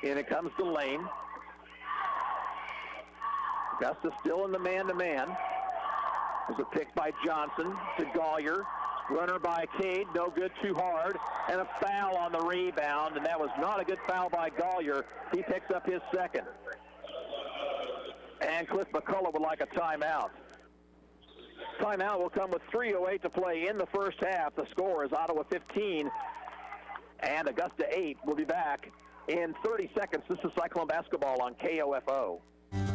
Speaker 9: In it comes to Lane. Augusta still in the man-to-man. There's a pick by Johnson to Gollier. Runner by Cade, no good, too hard. And a foul on the rebound, and that was not a good foul by Gollier. He picks up his second. And Cliff McCullough would like a timeout. Timeout will come with 3:08 to play in the first half. The score is Ottawa 15 and Augusta 8. We'll be back in 30 seconds. This is Cyclone Basketball on KOFO.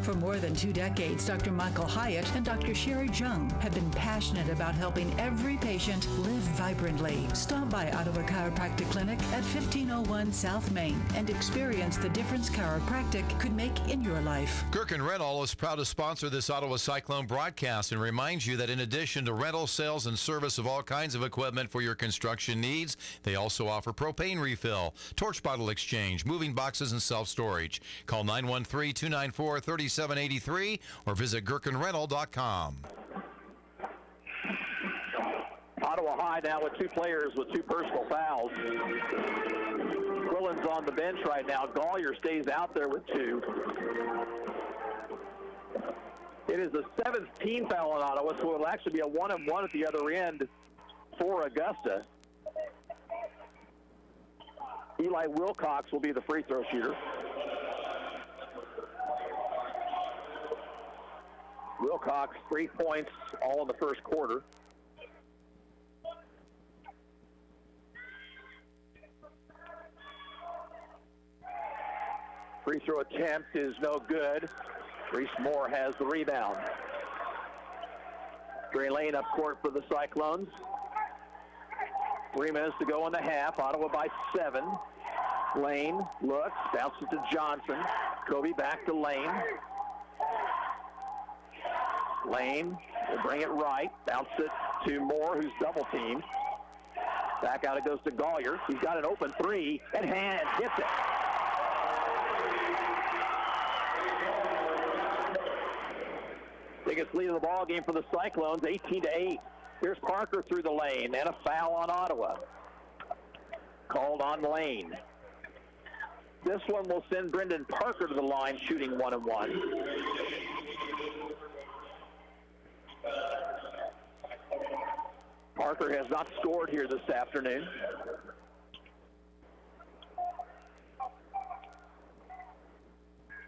Speaker 7: For more than 2 decades, Dr. Michael Hyatt and Dr. Sherry Jung have been passionate about helping every patient live vibrantly. Stop by Ottawa Chiropractic Clinic at 1501 South Main and experience the difference chiropractic could make in your life.
Speaker 4: Gerken Rental is proud to sponsor this Ottawa Cyclone broadcast and reminds you that in addition to rental, sales, and service of all kinds of equipment for your construction needs, they also offer propane refill, torch bottle exchange, moving boxes, and self-storage. Call 913-294-3783 or visit GherkinRental.com.
Speaker 9: Ottawa High now with 2 players with 2 personal fouls. Quillen's on the bench right now. Gollier stays out there with 2. It is the 7th team foul on Ottawa, so it'll actually be a 1-and-1 at the other end for Augusta. Eli Wilcox will be the free throw shooter. Wilcox, 3 points, all in the first quarter. Free throw attempt is no good. Reese Moore has the rebound. Gray Lane up court for the Cyclones. 3 minutes to go in the half. Ottawa by 7. Lane looks, bounces to Johnson. Kobe back to Lane. Lane will bring it right, bounce it to Moore, who's double teamed. Back out it goes to Gollier. He's got an open 3, and hand hits it. Biggest lead of the ball game for the Cyclones, 18-8. Here's Parker through the lane, and a foul on Ottawa. Called on Lane. This one will send Brendan Parker to the line, shooting 1-and-1. Parker has not scored here this afternoon.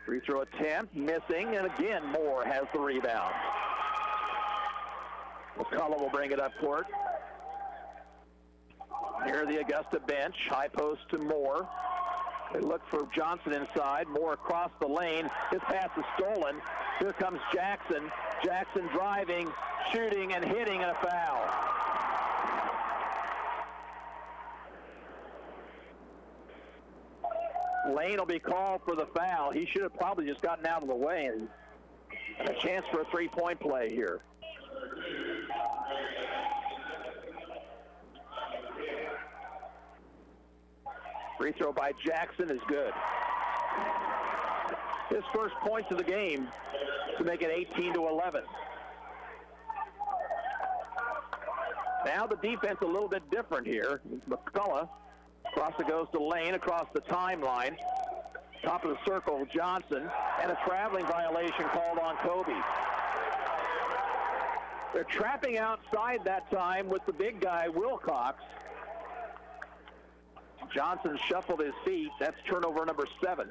Speaker 9: Free throw attempt, missing, and again Moore has the rebound. McCullough will bring it up court. Near the Augusta bench, high post to Moore. They look for Johnson inside. Moore across the lane. His pass is stolen. Here comes Jackson. Jackson driving, shooting, and hitting, and a foul. Lane will be called for the foul. He should have probably just gotten out of the way, and a chance for a three-point play here. Free throw by Jackson is good. His first points of the game to make it 18-11. Now the defense a little bit different here. McCullough across it goes to Lane, across the timeline. Top of the circle, Johnson, and a traveling violation called on Kobe. They're trapping outside that time with the big guy, Wilcox. Johnson shuffled his feet. That's turnover number 7.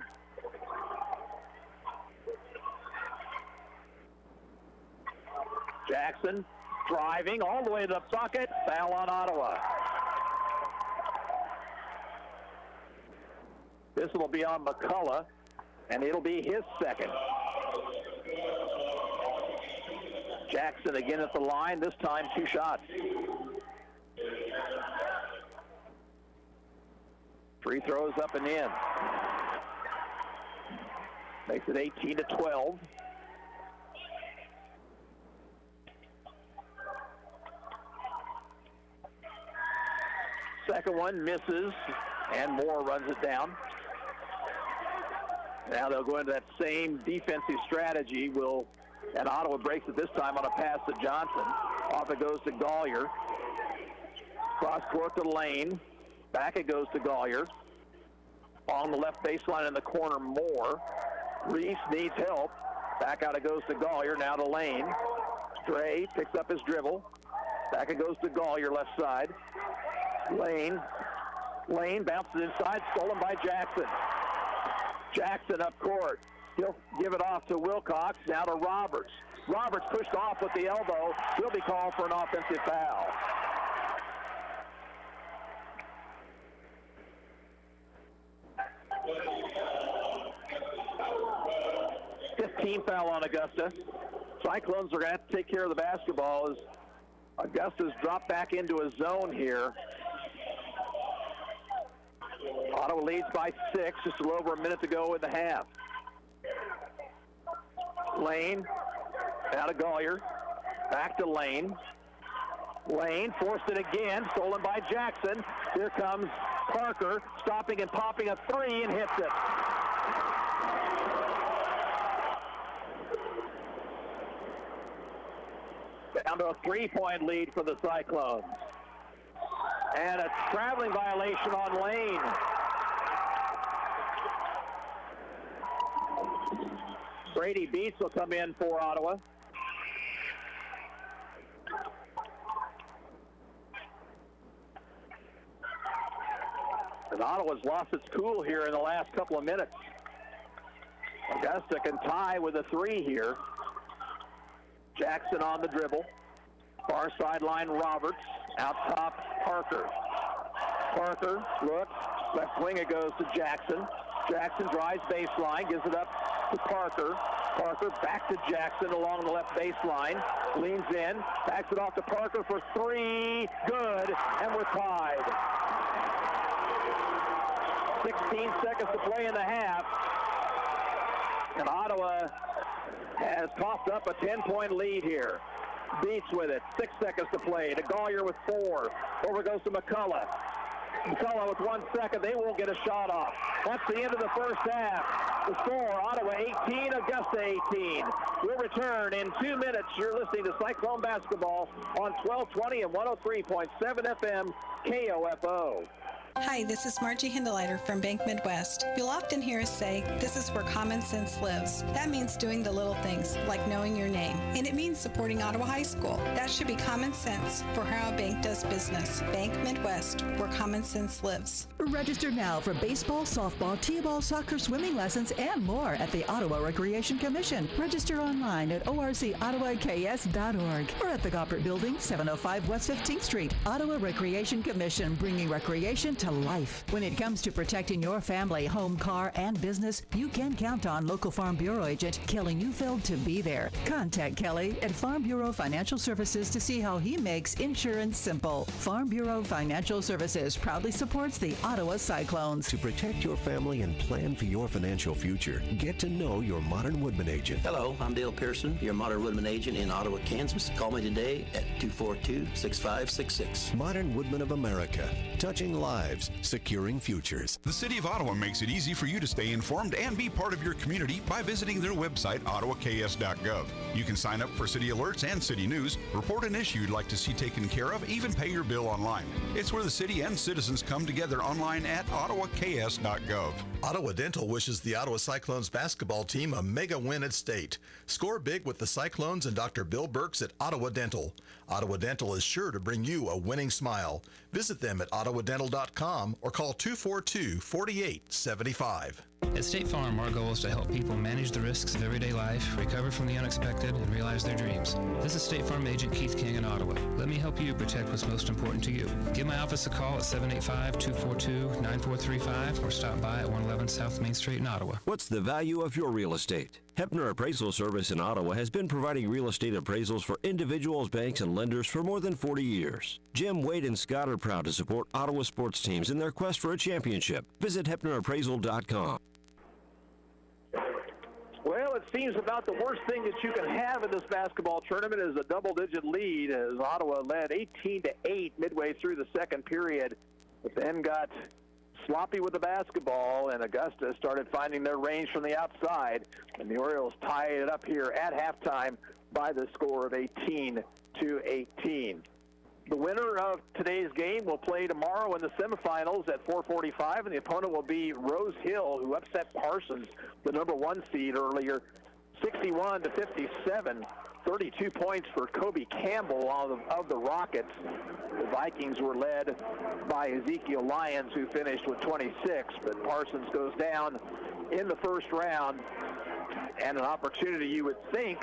Speaker 9: Jackson driving all the way to the bucket. Foul on Ottawa. This will be on McCullough, and it'll be his second. Jackson again at the line, this time 2 shots. Free throws up and in. Makes it 18-12. Second one misses, and Moore runs it down. Now they'll go into that same defensive strategy. And Ottawa breaks it this time on a pass to Johnson. Off it goes to Gollier. Cross court to Lane. Back it goes to Gollier. On the left baseline in the corner, Moore. Reese needs help. Back out it goes to Gollier. Now to Lane. Dre picks up his dribble. Back it goes to Gollier, left side. Lane bounces inside, stolen by Jackson. Jackson up court. He'll give it off to Wilcox, now to Roberts. Roberts pushed off with the elbow. He'll be called for an offensive foul. Team foul on Augusta. Cyclones are going to have to take care of the basketball as Augusta's dropped back into a zone here. Ottawa leads by 6, just a little over a minute to go in the half. Lane, out of Gollier, back to Lane. Lane forced it again, stolen by Jackson. Here comes Parker, stopping and popping a 3 and hits it. Down to a 3-point lead for the Cyclones. And a traveling violation on Lane. Brady Beats will come in for Ottawa. And Ottawa's lost its cool here in the last couple of minutes. Augusta can tie with a 3 here. Jackson on the dribble. Far sideline, Roberts. Out top, Parker. Parker looks. Left wing it goes to Jackson. Jackson drives baseline, gives it up to Parker. Parker back to Jackson along the left baseline. Leans in, backs it off to Parker for 3. Good, and we're tied. 16 seconds to play in the half. And Ottawa has coughed up a 10-point lead here. Beats with it. 6 seconds to play. To Gollier with 4. Over goes to McCullough. McCullough with 1 second. They won't get a shot off. That's the end of the first half. The score, Ottawa 18, Augusta 18. We'll return in 2 minutes. You're listening to Cyclone Basketball on 1220 and 103.7 FM KOFO.
Speaker 14: Hi, this is Margie Hindeleiter from Bank Midwest. You'll often hear us say, this is where common sense lives. That means doing the little things, like knowing your name. And it means supporting Ottawa High School. That should be common sense for how a bank does business. Bank Midwest, where common sense lives.
Speaker 7: Register now for baseball, softball, t-ball, soccer, swimming lessons, and more at the Ottawa Recreation Commission. Register online at orcottawaks.org or at the Goppert Building, 705 West 15th Street. Ottawa Recreation Commission, bringing recreation to life. When it comes to protecting your family, home, car, and business, you can count on local Farm Bureau agent Kelly Neufeld to be there. Contact Kelly at Farm Bureau Financial Services to see how he makes insurance simple. Farm Bureau Financial Services proudly supports the Ottawa Cyclones.
Speaker 16: To protect your family and plan for your financial future, get to know your Modern Woodman agent.
Speaker 8: Hello, I'm Dale Pearson, your Modern Woodman agent in Ottawa, Kansas. Call me today at 242-6566.
Speaker 16: Modern Woodman of America, touching lives, securing futures.
Speaker 13: The City of Ottawa makes it easy for you to stay informed and be part of your community by visiting their website, ottawaks.gov. You can sign up for city alerts and city news, report an issue you'd like to see taken care of, even pay your bill online. It's where the city and citizens come together online at ottawaks.gov.
Speaker 3: Ottawa Dental wishes the Ottawa Cyclones basketball team a mega win at state. Score big with the Cyclones and Dr. Bill Burks at Ottawa Dental. Ottawa Dental is sure to bring you a winning smile. Visit them at ottawadental.com or call 242-4875.
Speaker 2: At State Farm, our goal is to help people manage the risks of everyday life, recover from the unexpected, and realize their dreams. This is State Farm Agent Keith King in Ottawa. Let me help you protect what's most important to you. Give my office a call at 785-242-9435 or stop by at 111 South Main Street in Ottawa.
Speaker 1: What's the value of your real estate? Hepner Appraisal Service in Ottawa has been providing real estate appraisals for individuals, banks, and lenders for more than 40 years. Jim, Wade, and Scott are proud to support Ottawa sports teams in their quest for a championship. Visit HepnerAppraisal.com.
Speaker 9: Well, it seems about the worst thing that you can have in this basketball tournament is a double-digit lead, as Ottawa led 18-8 midway through the second period, but then got sloppy with the basketball, and Augusta started finding their range from the outside, and the Orioles tied it up here at halftime by the score of 18-18. The winner of today's game will play tomorrow in the semifinals at 4:45, and the opponent will be Rose Hill, who upset Parsons, the number one seed earlier, 61-57. 32 points for Kobe Campbell of the Rockets. The Vikings were led by Ezekiel Lyons, who finished with 26, but Parsons goes down in the first round, and an opportunity, you would think,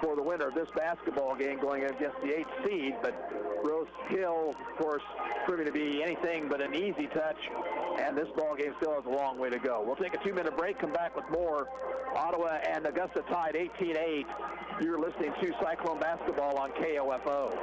Speaker 9: for the winner of this basketball game going against the 8th seed, but Rose Hill, of course, proving to be anything but an easy touch, and this ball game still has a long way to go. We'll take a 2-minute break, come back with more. Ottawa and Augusta tied 18-8. You're listening to Cyclone Basketball on KOFO.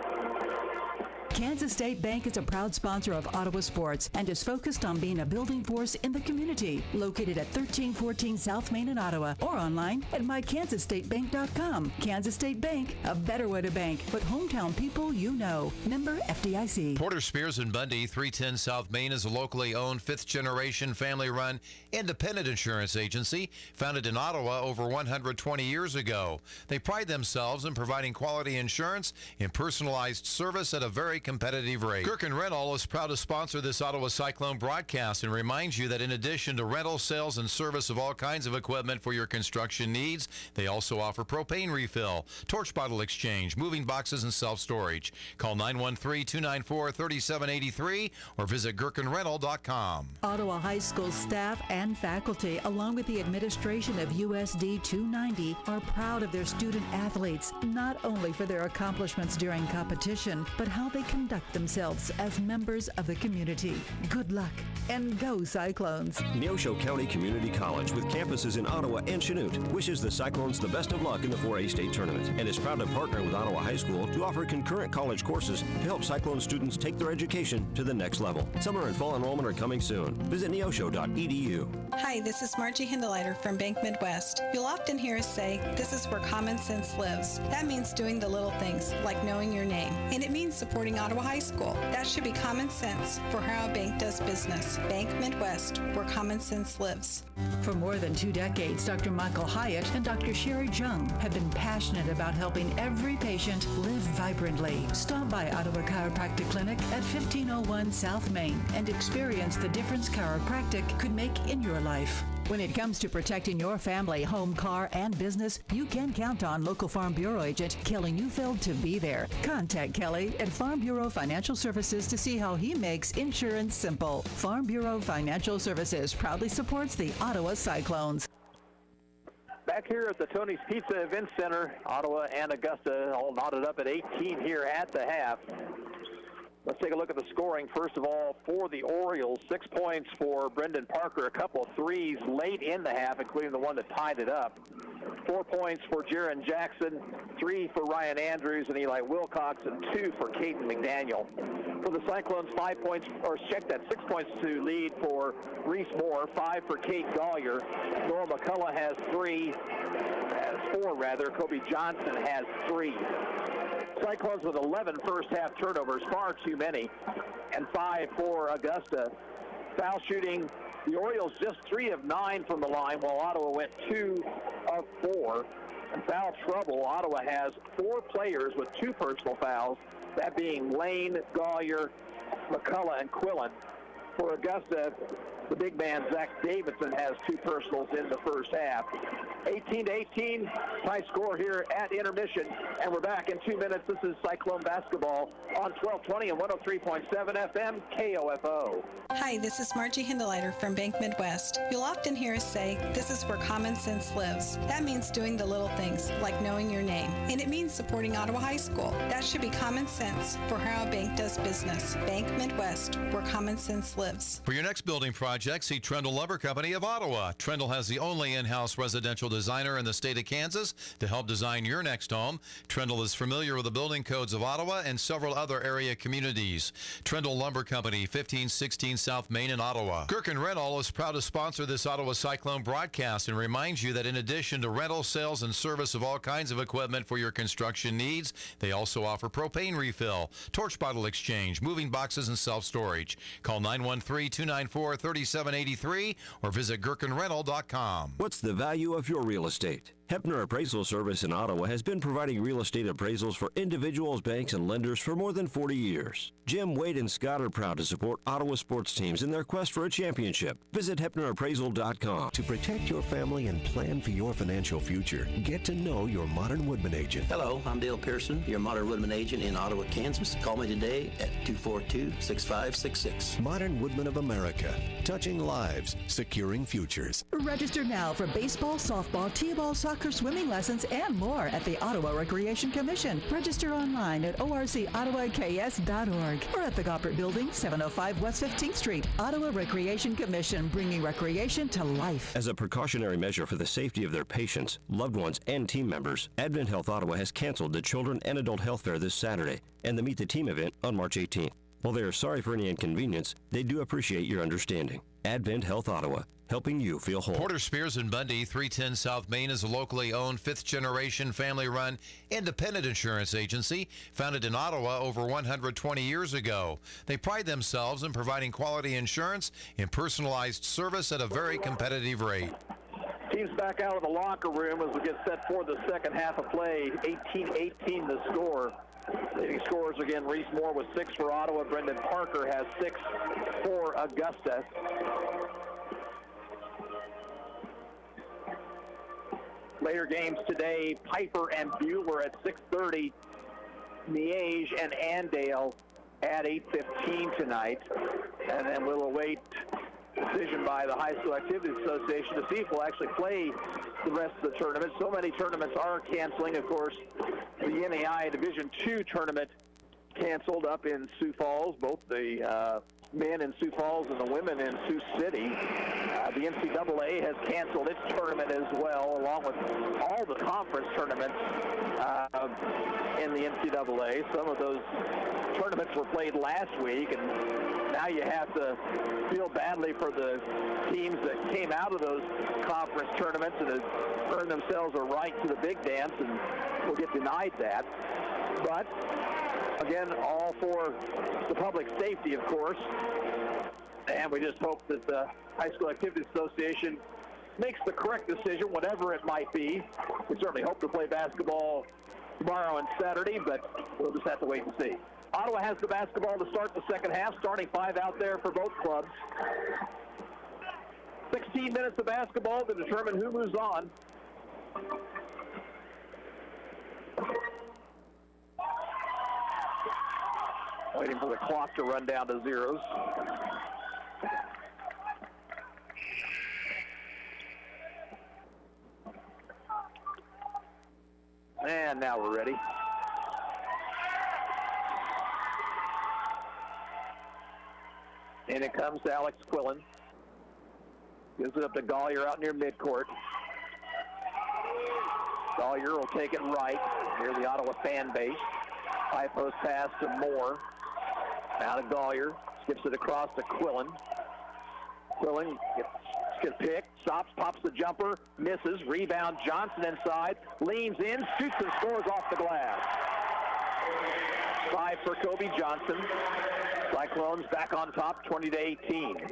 Speaker 7: Kansas State Bank is a proud sponsor of Ottawa sports and is focused on being a building force in the community. Located at 1314 South Main in Ottawa or online at mykansasstatebank.com. Kansas State Bank, a better way to bank, but hometown people you know. Member FDIC.
Speaker 4: Porter Spears and Bundy, 310 South Main, is a locally owned fifth-generation, family-run, independent insurance agency founded in Ottawa over 120 years ago. They pride themselves in providing quality insurance and personalized service at a very competitive rate. Gherkin Rental is proud to sponsor this Ottawa Cyclone broadcast and reminds you that in addition to rental, sales, and service of all kinds of equipment for your construction needs, they also offer propane refill, torch bottle exchange, moving boxes, and self-storage. Call 913-294-3783 or visit gherkinrental.com.
Speaker 7: Ottawa High School staff and faculty, along with the administration of USD 290, are proud of their student athletes, not only for their accomplishments during competition, but how they conduct themselves as members of the community. Good luck and go Cyclones.
Speaker 1: Neosho County Community College, with campuses in Ottawa and Chanute, wishes the Cyclones the best of luck in the 4A state tournament and is proud to partner with Ottawa High School to offer concurrent college courses to help Cyclone students take their education to the next level. Summer and fall enrollment are coming soon. Visit neosho.edu.
Speaker 14: Hi, this is Margie Hindeleiter from Bank Midwest. You'll often hear us say, this is where common sense lives. That means doing the little things, like knowing your name. And it means supporting Ottawa High School. That should be common sense for how a bank does business. Bank Midwest, where common sense lives.
Speaker 7: For more than 2 decades, Dr. Michael Hyatt and Dr. Sherry Jung have been passionate about helping every patient live vibrantly. Stop by Ottawa Chiropractic Clinic at 1501 South Main and experience the difference chiropractic could make in your life. When it comes to protecting your family, home, car, and business, you can count on local Farm Bureau agent Kelly Neufeld to be there. Contact Kelly at Farm Bureau Financial Services to see how he makes insurance simple. Farm Bureau Financial Services proudly supports the Ottawa Cyclones.
Speaker 9: Back here at the Tony's Pizza Event Center, Ottawa and Augusta all knotted up at 18 here at the half. Let's take a look at the scoring. First of all, for the Orioles, 6 points for Brendan Parker, a couple of threes late in the half, including the one that tied it up. 4 points for Jaron Jackson, 3 for Ryan Andrews and Eli Wilcox, and 2 for Caden McDaniel. For the Cyclones, 6 points to lead for Reese Moore, 5 for Kate Gollier. Nora McCullough has 4 rather. Kobe Johnson has 3. Cyclones with 11 first-half turnovers, far too many, and 5 for Augusta. Foul shooting, the Orioles just 3 of 9 from the line, while Ottawa went 2 of 4. And foul trouble, Ottawa has 4 players with 2 personal fouls, that being Lane, Gollier, McCullough, and Quillen. For Augusta, the big man, Zach Davidson, has 2 personals in the first half. 18-18, high score here at intermission, and we're back in 2 minutes. This is Cyclone Basketball on 1220 and 103.7 FM, KOFO.
Speaker 14: Hi, this is Margie Hindeleiter from Bank Midwest. You'll often hear us say, this is where common sense lives. That means doing the little things, like knowing your name. And it means supporting Ottawa High School. That should be common sense for how a bank does business. Bank Midwest, where common sense lives.
Speaker 4: For your next building project, see Trendle Lumber Company of Ottawa. Trendle has the only in-house residential designer in the state of Kansas to help design your next home. Trendle is familiar with the building codes of Ottawa and several other area communities. Trendle Lumber Company, 1516 South Main in Ottawa. Gherkin Rental is proud to sponsor this Ottawa Cyclone broadcast and reminds you that in addition to rental, sales, and service of all kinds of equipment for your construction needs, they also offer propane refill, torch bottle exchange, moving boxes, and self-storage. Call 913-294-3783 or visit gherkinrental.com.
Speaker 1: What's the value of your real estate? Hepner Appraisal Service in Ottawa has been providing real estate appraisals for individuals, banks, and lenders for more than 40 years. Jim, Wade, and Scott are proud to support Ottawa sports teams in their quest for a championship. Visit HepnerAppraisal.com.
Speaker 16: To protect your family and plan for your financial future, get to know your Modern Woodman agent.
Speaker 8: Hello, I'm Dale Pearson, your Modern Woodman agent in Ottawa, Kansas. Call me today at 242-6566.
Speaker 16: Modern Woodman of America, touching lives, securing futures.
Speaker 7: Register now for baseball, softball, t-ball, soccer, swimming lessons, and more at the Ottawa Recreation Commission. Register online at orcottawaks.org or at the Goppert Building, 705 West 15th Street. Ottawa Recreation Commission, bringing recreation to life.
Speaker 1: As a precautionary measure for the safety of their patients, loved ones, and team members, Advent Health Ottawa has canceled the Children and Adult Health Fair this Saturday and the Meet the Team event on March 18th. While they are sorry for any inconvenience, they do appreciate your understanding. Advent Health Ottawa, helping you feel whole.
Speaker 4: Porter Spears and Bundy, 310 South Main, is a locally owned, fifth-generation, family-run, independent insurance agency founded in Ottawa over 120 years ago. They pride themselves in providing quality insurance and personalized service at a very competitive rate.
Speaker 9: Teams back out of the locker room as we get set for the second half of play. 18-18 the score. Leading scorers again, Reese Moore with 6 for Ottawa. Brendan Parker has 6 for Augusta. Later games today, Piper and Buhler at 6:30. Miege and Andale at 8:15 tonight. And then we'll await decision by the High School Activities Association to see if we'll actually play the rest of the tournament. So many tournaments are canceling. Of course, the NAI Division II tournament canceled up in Sioux Falls, both the men in Sioux Falls and the women in Sioux City. The NCAA has canceled its tournament as well, along with all the conference tournaments in the NCAA. Some of those tournaments were played last week, and now you have to feel badly for the teams that came out of those conference tournaments and have earn themselves a right to the big dance and will get denied that. But, again, all for the public safety, of course. And we just hope that the High School Activities Association makes the correct decision, whatever it might be. We certainly hope to play basketball tomorrow and Saturday, but we'll just have to wait and see. Ottawa has the basketball to start the second half, starting 5 out there for both clubs. 16 minutes of basketball to determine who moves on. Waiting for the clock to run down to zeros. And now we're ready. And it comes to Alex Quillen. Gives it up to Gollier out near midcourt. Gollier will take it right near the Ottawa fan base. High post pass to Moore. Now to Gollier. Skips it across to Quillen. Quillen gets picked, stops, pops the jumper, misses. Rebound, Johnson inside. Leans in, shoots and scores off the glass. 5 for Kobe Johnson. Cyclones back on top, 20-18.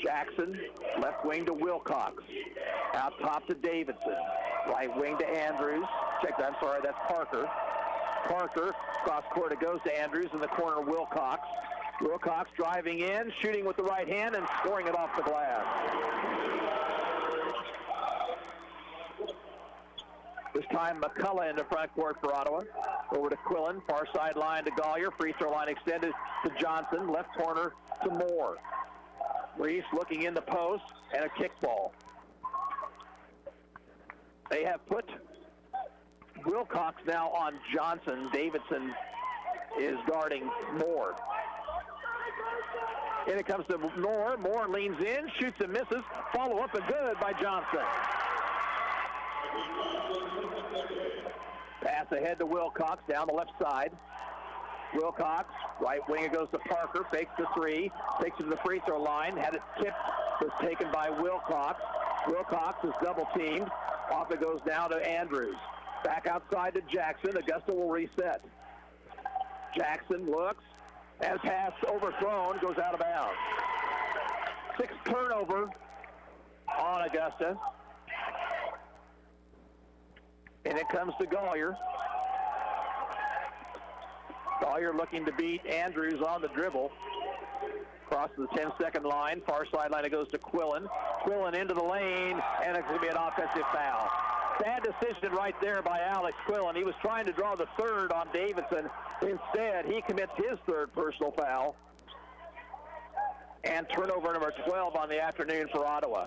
Speaker 9: Jackson, left wing to Wilcox. Out top to Davidson. Right wing to Andrews. Check that, I'm sorry, that's Parker. Parker, cross court, it goes to Andrews in the corner, Wilcox. Wilcox driving in, shooting with the right hand, and scoring it off the glass. This time, McCullough in the front court for Ottawa. Over to Quillen, far sideline to Gollier. Free throw line extended to Johnson. Left corner to Moore. Reese looking in the post, and a kickball. They have put Wilcox now on Johnson. Davidson is guarding Moore. And it comes to Moore. Moore leans in, shoots and misses. Follow up and good by Johnson. Pass ahead to Wilcox down the left side. Wilcox, right wing, it goes to Parker, fakes the three, takes it to the free throw line, had it tipped, was taken by Wilcox. Wilcox is double teamed. Off it goes now to Andrews. Back outside to Jackson. Augusta will reset. Jackson looks, and pass overthrown, goes out of bounds. 6th turnover on Augusta. And it comes to Gollier. Gollier looking to beat Andrews on the dribble. Crosses the 10-second line. Far sideline, it goes to Quillen. Quillen into the lane, and it's going to be an offensive foul. Bad decision right there by Alex Quillen. He was trying to draw the third on Davidson. Instead, he commits his 3rd personal foul. And turnover number 12 on the afternoon for Ottawa.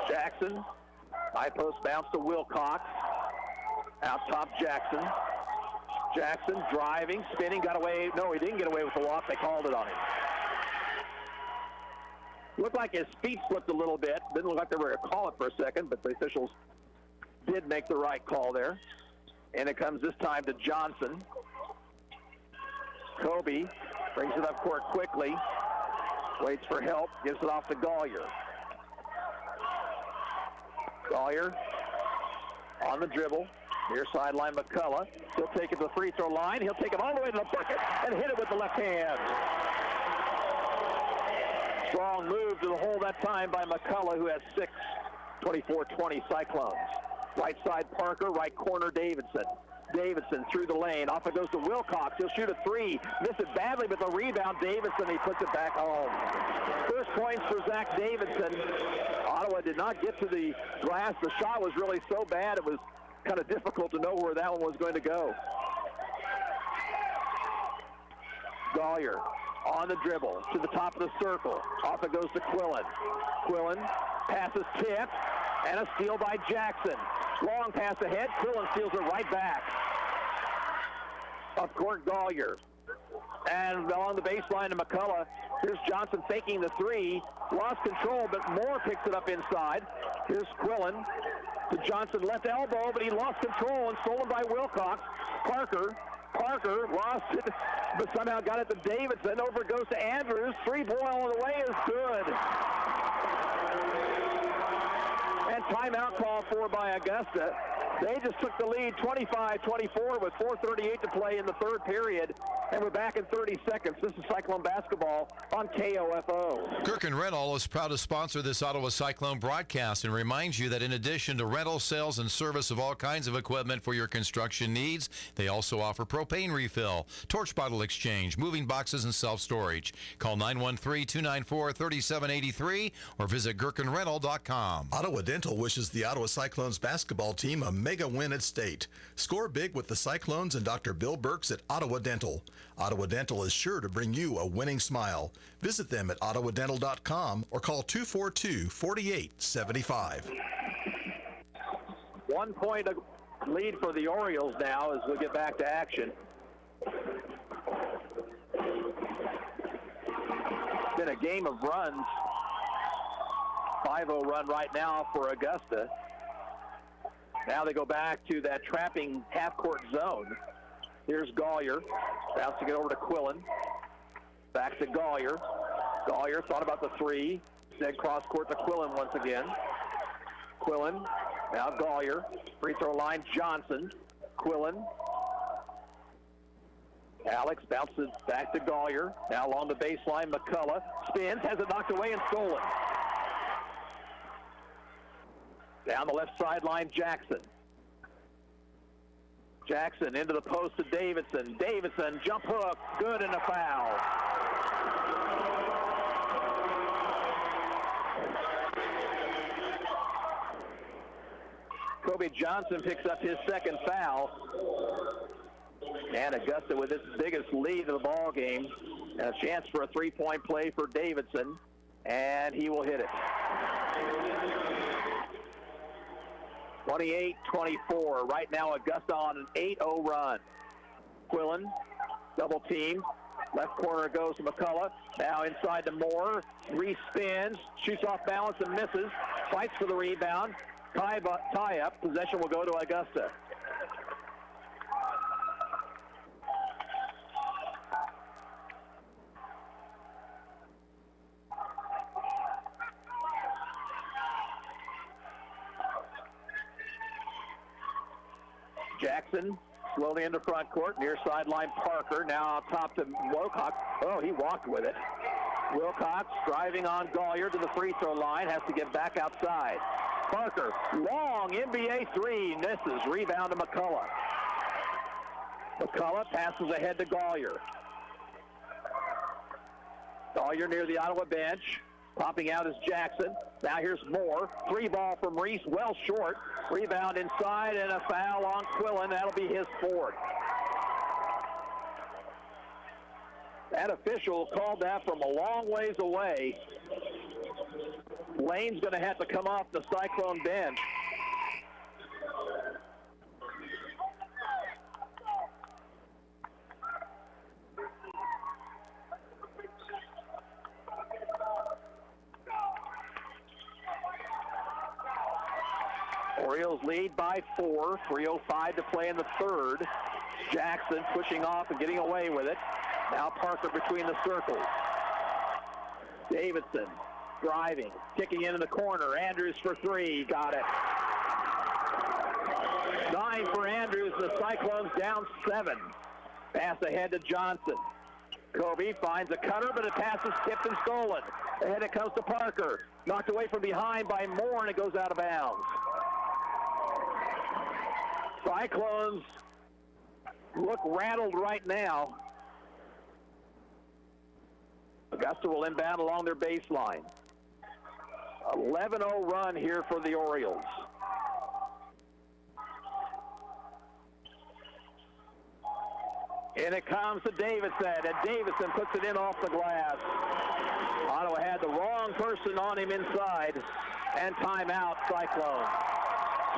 Speaker 9: Jackson, high post bounce to Wilcox. Out top, Jackson. Jackson driving, spinning, got away. No, he didn't get away with the walk. They called it on him. Looked like his feet slipped a little bit. Didn't look like they were going to call it for a second, but the officials did make the right call there. And it comes this time to Johnson. Kobe brings it up court quickly. Waits for help, gives it off to Gollier. Gollier on the dribble. Near sideline, McCullough. He'll take it to the free throw line. He'll take it all the way to the bucket and hit it with the left hand. Strong move to the hole that time by McCullough, who has 6, 24-20 Cyclones. Right side Parker, right corner Davidson. Davidson through the lane. Off it goes to Wilcox. He'll shoot a 3. Miss it badly, but the rebound, Davidson, he puts it back home. First points for Zach Davidson. Ottawa did not get to the glass. The shot was really so bad, it was kind of difficult to know where that one was going to go. Gollier on the dribble to the top of the circle. Off it goes to Quillen. Quillen passes tipped, and a steal by Jackson. Long pass ahead. Quillen steals it right back. Up court, Gollier. And along the baseline to McCullough. Here's Johnson faking the 3. Lost control, but Moore picks it up inside. Here's Quillen to Johnson, left elbow, but he lost control and stolen by Wilcox. Parker Parker lost it, but somehow got it to Davidson. Over it goes to Andrews. Three-point all the way is good. And timeout call for by Augusta. They just took the lead 25-24 with 4:38 to play in the third period. And we're back in 30 seconds. This is Cyclone basketball on KOFO.
Speaker 4: Kirk & Rental is proud to sponsor this Ottawa Cyclone broadcast and reminds you that in addition to rental, sales, and service of all kinds of equipment for your construction needs, they also offer propane refill, torch bottle exchange, moving boxes, and self-storage. Call 913-294-3783 or visit GherkinRental.com.
Speaker 3: Ottawa Dental wishes the Ottawa Cyclones basketball team a mega win at state. Score big with the Cyclones and Dr. Bill Burks at Ottawa Dental. Ottawa Dental is sure to bring you a winning smile. Visit them at ottawadental.com or call 242-4875.
Speaker 9: 1 point lead for the Orioles now as we get back to action. It's been a game of runs. 5-0 run right now for Augusta. Now they go back to that trapping half-court zone. Here's Gollier, bouncing it over to Quillen. Back to Gollier. Gollier thought about the three. Instead cross-court to Quillen once again. Quillen, now Gollier. Free throw line, Johnson. Quillen. Alex bounces back to Gollier. Now along the baseline, McCullough. Spins, has it knocked away and stolen. Down the left sideline, Jackson. Jackson into the post to Davidson. Davidson, jump hook, good, and a foul. Kobe Johnson picks up his second foul. And Augusta with its biggest lead of the ball game. And a chance for a three-point play for Davidson. And he will hit it. 28-24. Right now, Augusta on an 8-0 run. Quillen, double team. Left corner goes to McCullough. Now inside to Moore. Re-spins, shoots off balance and misses. Fights for the rebound. Tie up. Possession will go to Augusta. Jackson slowly into front court, near sideline Parker, now up top to Wilcox. Oh, he walked with it. Wilcox driving on Gollier to the free throw line, has to get back outside. Parker, long NBA three, misses. Rebound to McCullough. McCullough passes ahead to Gollier. Gollier near the Ottawa bench. Popping out is Jackson. Now here's Moore. Three ball from Reese, well short. Rebound inside and a foul on Quillen. That'll be his fourth. That official called that from a long ways away. Lane's going to have to come off the Cyclone bench. Orioles lead by 4, 3:05 to play in the third. Jackson pushing off and getting away with it. Now Parker between the circles. Davidson driving, kicking into the corner. Andrews for three, got it. 9 for Andrews, the Cyclones down 7. Pass ahead to Johnson. Kobe finds a cutter, but it passes tipped and stolen. Ahead it comes to Parker. Knocked away from behind by Moore, and it goes out of bounds. Cyclones look rattled right now. Augusta will inbound along their baseline. 11-0 run here for the Orioles. And it comes to Davidson, and Davidson puts it in off the glass. Ottawa had the wrong person on him inside, and timeout, Cyclones.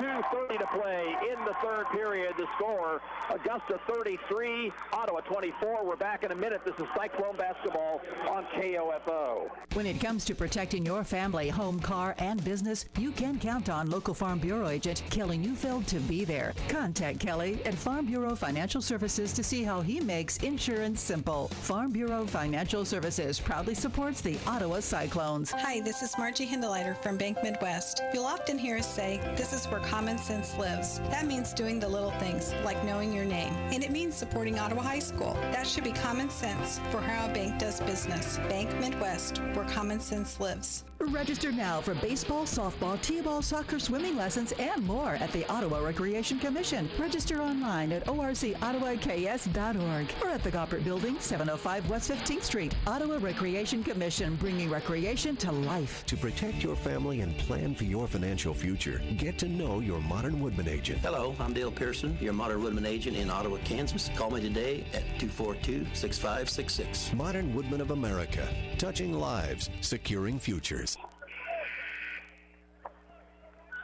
Speaker 9: 2:30 to play in the third period. The score, Augusta 33, Ottawa 24. We're back in a minute. This is Cyclone basketball on KOFO.
Speaker 7: When it comes to protecting your family, home, car, and business, you can count on local Farm Bureau agent Kelly Neufeld to be there. Contact Kelly at Farm Bureau Financial Services to see how he makes insurance simple. Farm Bureau Financial Services proudly supports the Ottawa Cyclones.
Speaker 14: Hi, this is Margie Hindeleiter from Bank Midwest. You'll often hear us say, this is where common sense lives. That means doing the little things, like knowing your name. And it means supporting Ottawa High School. That should be common sense for how a bank does business. Bank Midwest, where common sense lives.
Speaker 7: Register now for baseball, softball, t-ball, soccer, swimming lessons, and more at the Ottawa Recreation Commission. Register online at orcottawas.org or at the Goppert Building, 705 West 15th Street. Ottawa Recreation Commission, bringing recreation to life.
Speaker 16: To protect your family and plan for your financial future, get to know your Modern Woodman agent.
Speaker 8: Hello, I'm Dale Pearson, your Modern Woodman agent in Ottawa, Kansas. Call me today at 242-6566.
Speaker 16: Modern Woodman of America, touching lives, securing futures.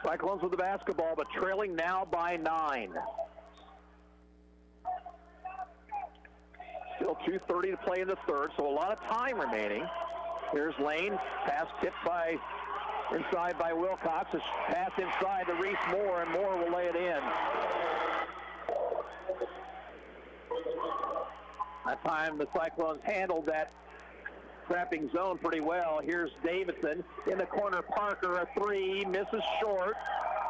Speaker 9: Cyclones with the basketball, but trailing now by 9. Still 2:30 to play in the third, so a lot of time remaining. Here's Lane, pass tipped inside by Wilcox. A pass inside to Reese Moore, and Moore will lay it in. That time the Cyclones handled that trapping zone pretty well. Here's Davidson in the corner. Parker, a three, misses short.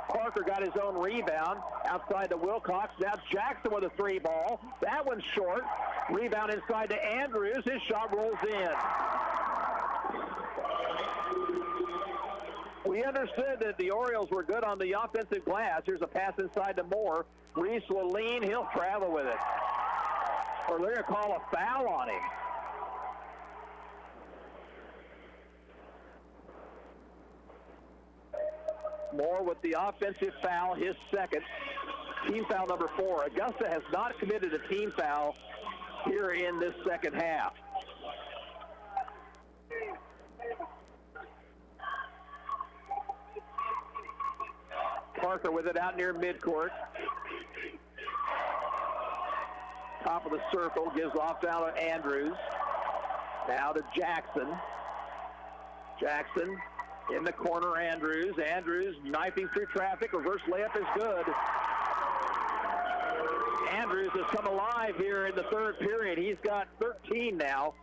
Speaker 9: Parker got his own rebound outside to Wilcox. Now Jackson with a three ball. That one's short. Rebound inside to Andrews. His shot rolls in. We understood that the Orioles were good on the offensive glass. Here's a pass inside to Moore. Reese will lean. He'll travel with it. Or they're going to call a foul on him. Moore with the offensive foul, his second. Team foul number 4. Augusta has not committed a team foul here in this second half. Parker with it out near midcourt. Top of the circle, gives off down to Andrews. Now to Jackson. Jackson in the corner, Andrews. Andrews knifing through traffic. Reverse layup is good. Andrews has come alive here in the third period. He's got 13 now,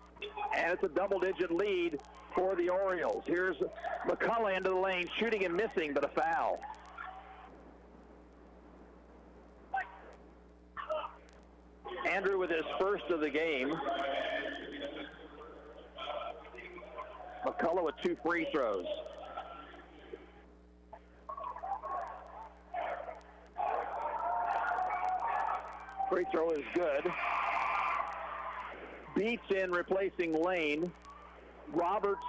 Speaker 9: and it's a double-digit lead for the Orioles. Here's McCullough into the lane, shooting and missing, but a foul. Andrew with his first of the game. McCullough with 2 free throws. Free throw is good. Beats in replacing Lane. Roberts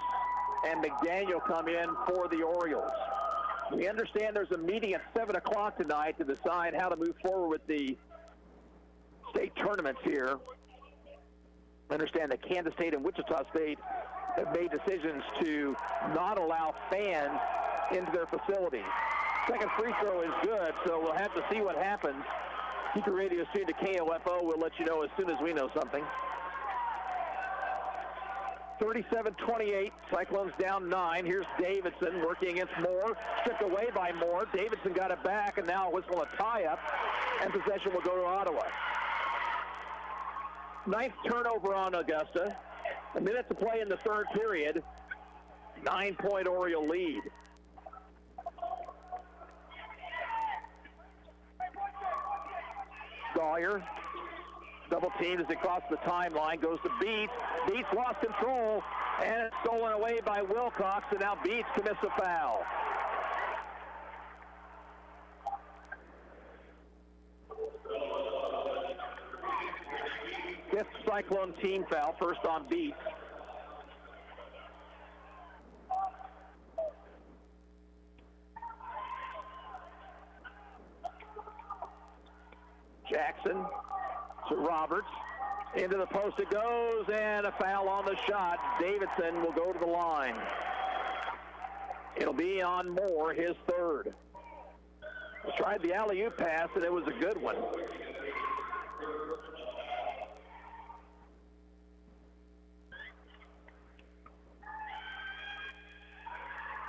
Speaker 9: and McDaniel come in for the Orioles. We understand there's a meeting at 7 o'clock tonight to decide how to move forward with the state tournaments here. I understand that Kansas State and Wichita State have made decisions to not allow fans into their facilities. Second free throw is good, so we'll have to see what happens. Keep your radio tuned to KOFO. We'll let you know as soon as we know something. 37-28, Cyclones down 9. Here's Davidson working against Moore. Stripped away by Moore. Davidson got it back, and now a whistle, a tie-up, and possession will go to Ottawa. 9th turnover on Augusta. A minute to play in the third period. 9-point Oriole lead. Sawyer double teamed as it crosses the timeline, goes to Beats. Beats lost control, and it's stolen away by Wilcox, and now Beats commits a foul. Fifth Cyclone team foul, first on Beats. Jackson to Roberts. Into the post it goes, and a foul on the shot. Davidson will go to the line. It'll be on Moore, his third. Tried the alley-oop pass, and it was a good one.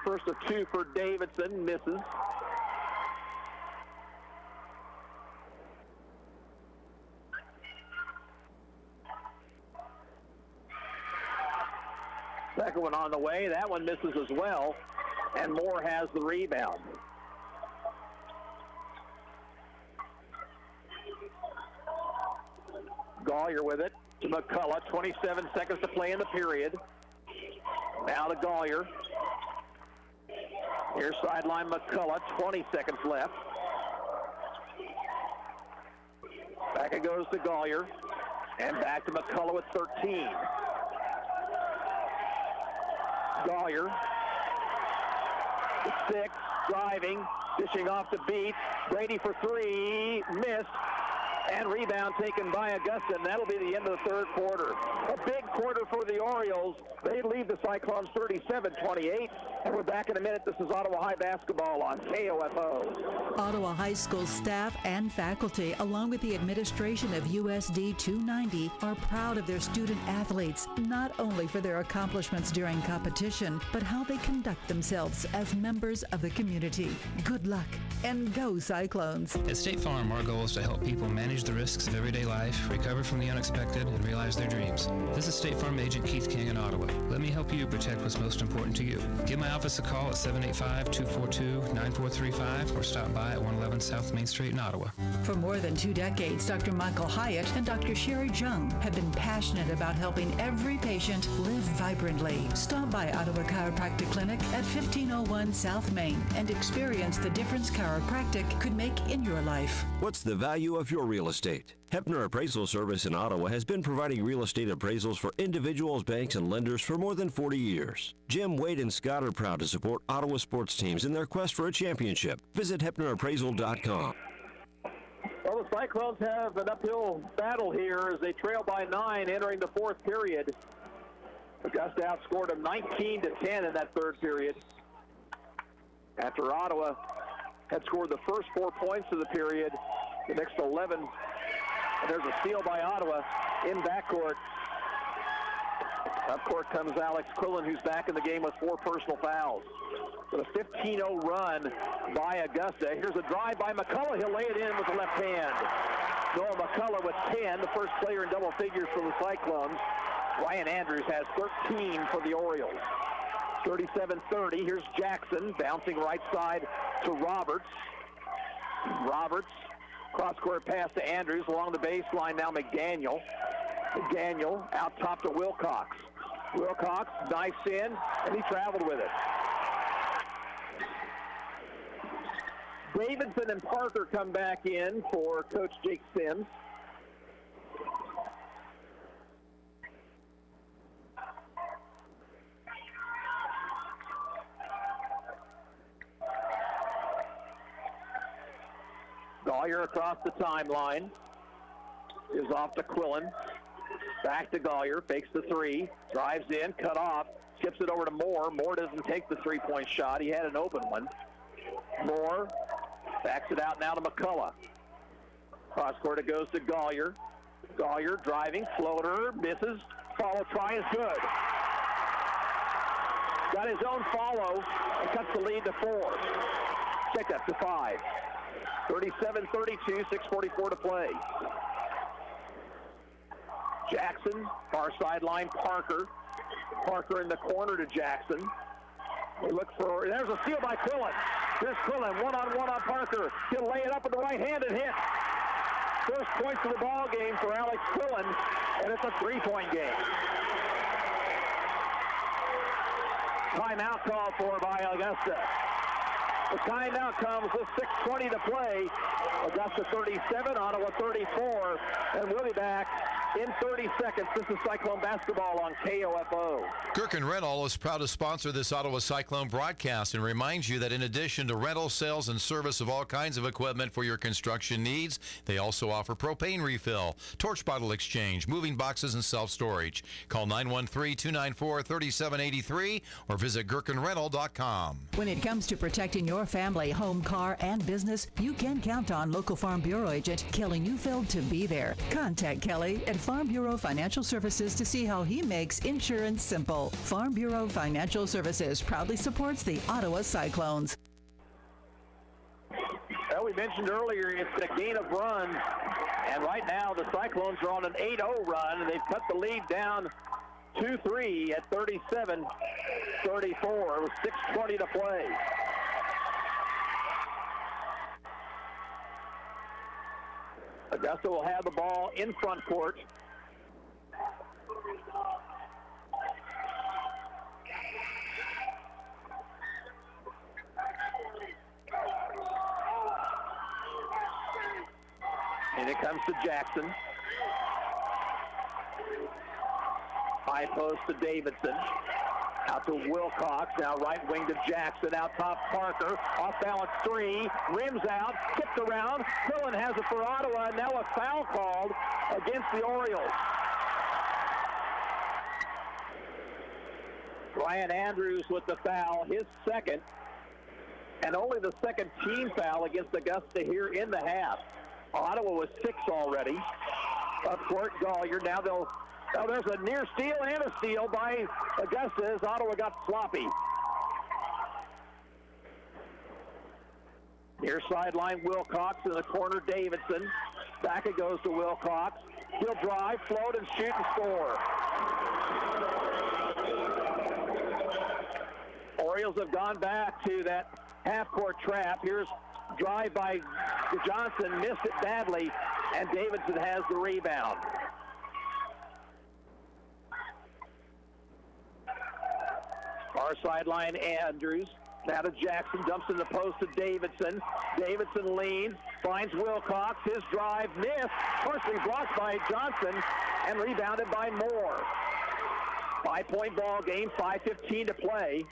Speaker 9: First of two for Davidson, misses. Second one on the way. That one misses as well, and Moore has the rebound. Gollier with it to McCullough. 27 seconds to play in the period. Now to Gollier. Here's sideline McCullough. 20 seconds left. Back it goes to Gollier. And back to McCullough with 13. Gollier. 6. Driving. Dishing off the beat. Brady for 3. Missed. And rebound taken by Augusta, and that'll be the end of the third quarter. A big quarter for the Orioles. They lead the Cyclones 37-28, and we're back in a minute. This is Ottawa High basketball on KOFO.
Speaker 7: Ottawa High School staff and faculty, along with the administration of USD 290, are proud of their student athletes, not only for their accomplishments during competition, but how they conduct themselves as members of the community. Good luck, and go Cyclones.
Speaker 2: At State Farm, our goal is to help people manage the risks of everyday life, recover from the unexpected, and realize their dreams. This is State Farm Agent Keith King in Ottawa. Let me help you protect what's most important to you. Give my office a call at 785-242-9435 or stop by at 111 South Main Street in Ottawa.
Speaker 7: For more than 2 decades, Dr. Michael Hyatt and Dr. Sherry Jung have been passionate about helping every patient live vibrantly. Stop by Ottawa Chiropractic Clinic at 1501 South Main and experience the difference chiropractic could make in your life.
Speaker 1: What's the value of your real estate? Hepner Appraisal Service in Ottawa has been providing real estate appraisals for individuals, banks, and lenders for more than 40 years. Jim, Wade, and Scott are proud to support Ottawa sports teams in their quest for a championship. Visit HepnerAppraisal.com.
Speaker 9: Well, the Cyclones have an uphill battle here as they trail by 9 entering the fourth period. Augusta outscored them 19-10 in that third period. After Ottawa had scored the first 4 points of the period, the next 11. And there's a steal by Ottawa in backcourt. Up court comes Alex Quillen, who's back in the game with 4 personal fouls. With a 15-0 run by Augusta. Here's a drive by McCullough. He'll lay it in with the left hand. Noah McCullough with 10, the first player in double figures for the Cyclones. Ryan Andrews has 13 for the Orioles. 37-30. Here's Jackson bouncing right side to Roberts. Roberts, cross-court pass to Andrews along the baseline. Now McDaniel. McDaniel out top to Wilcox. Wilcox knifes in, and he traveled with it. Davidson and Parker come back in for Coach Jake Sims. Gollier across the timeline is off to Quillen. Back to Gollier, fakes the 3, drives in, cut off, skips it over to Moore. Moore doesn't take the 3-point shot. He had an open one. Moore backs it out now to McCullough. Cross court it goes to Gollier. Gollier driving, floater, misses. Follow try is good. Got his own follow and cuts the lead to 4. Check that to 5. 37-32, 6:44 to play. Jackson, far sideline, Parker. Parker in the corner to Jackson. We look for, there's a steal by Quillen. Here's Quillen, one-on-one on Parker. He'll lay it up with the right hand and hit. First points of the ball game for Alex Quillen, and it's a 3-point game. Timeout called for by Augusta. The timeout comes with 6:20 to play. Augusta 37, Ottawa 34, and we'll be back in 30 seconds. This is Cyclone basketball on KOFO.
Speaker 4: Gherkin Rental is proud to sponsor this Ottawa Cyclone broadcast and reminds you that in addition to rental, sales, and service of all kinds of equipment for your construction needs, they also offer propane refill, torch bottle exchange, moving boxes, and self-storage. Call 913-294-3783 or visit gherkinrental.com.
Speaker 7: When it comes to protecting your family, home, car, and business, you can count on local Farm Bureau agent Kelly Neufeld to be there. Contact Kelly at Farm Bureau Financial Services to see how he makes insurance simple. Farm Bureau Financial Services proudly supports the Ottawa Cyclones.
Speaker 9: Well, we mentioned earlier it's a gain of runs, and right now the Cyclones are on an 8-0 run, and they've cut the lead down 2-3 at 37-34 with 6:20 to play. Augusta will have the ball in front court. And it comes to Jackson. High post to Davidson. Out to Wilcox, now right wing to Jackson, out top Parker, off balance three, rims out, tipped around, Quillen has it for Ottawa, and now a foul called against the Orioles. Ryan Andrews with the foul, his second, and only the second team foul against Augusta here in the half. Ottawa was 6 already. Up court, Gollier, now there's a near steal and a steal by Augusta as Ottawa got sloppy. Near sideline, Wilcox in the corner, Davidson. Back it goes to Wilcox. He'll drive, float, and shoot and score. Orioles have gone back to that half-court trap. Here's drive by Johnson, missed it badly, and Davidson has the rebound. Far sideline, Andrews. Now to Jackson, dumps in the post to Davidson. Davidson leans, finds Wilcox. His drive missed, partially blocked by Johnson, and rebounded by Moore. 5-point ball game, 5:15 to play.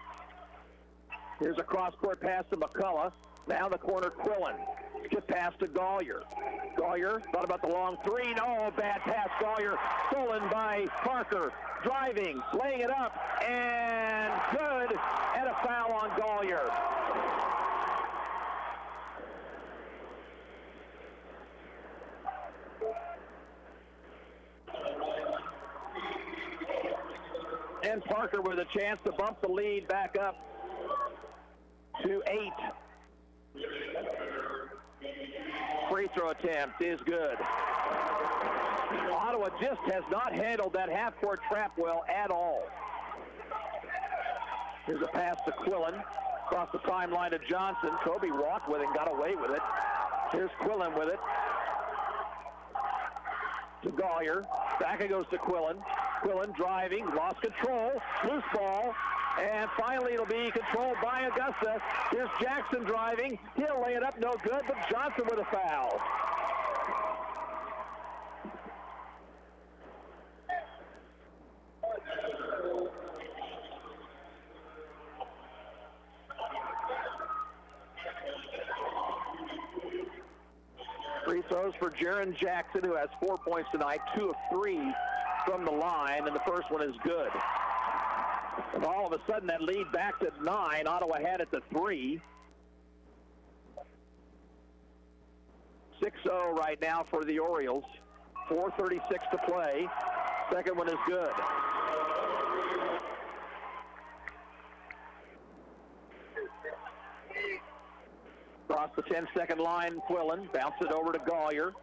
Speaker 9: Here's a cross-court pass to McCullough. Now the corner, Quillen. Skip pass to Gollier. Gollier thought about the long three. No, bad pass, Gollier. Stolen by Parker. Driving, laying it up, and good. And a foul on Gollier. And Parker with a chance to bump the lead back up to 8. Free throw attempt is good. Ottawa just has not handled that half-court trap well at all. Here's a pass to Quillen. Across the timeline to Johnson. Kobe walked with it and got away with it. Here's Quillen with it. To Gollier. Back it goes to Quillen. Quillen driving, lost control, loose ball. And finally, it'll be controlled by Augusta. Here's Jackson driving. He'll lay it up, no good, but Johnson with a foul. Free throws for Jaron Jackson, who has 4 points tonight, 2 of 3 from the line, and the first one is good. And all of a sudden, that lead back to 9. Ottawa had it to 3. 6-0 right now for the Orioles. 4:36 to play. Second one is good. Across the 10-second line, Quillen. Bounce it over to Gollier.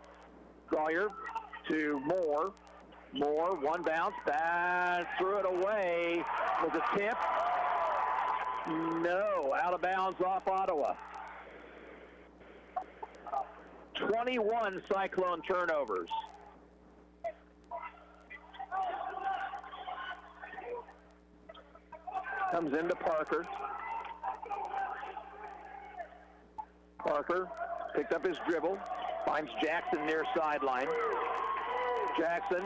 Speaker 9: Gollier to Moore. Moore, one bounce, threw it away. Was a tip? No, out of bounds off Ottawa. 21 Cyclone turnovers. Comes into Parker. Parker picked up his dribble, finds Jackson near sideline. Jackson,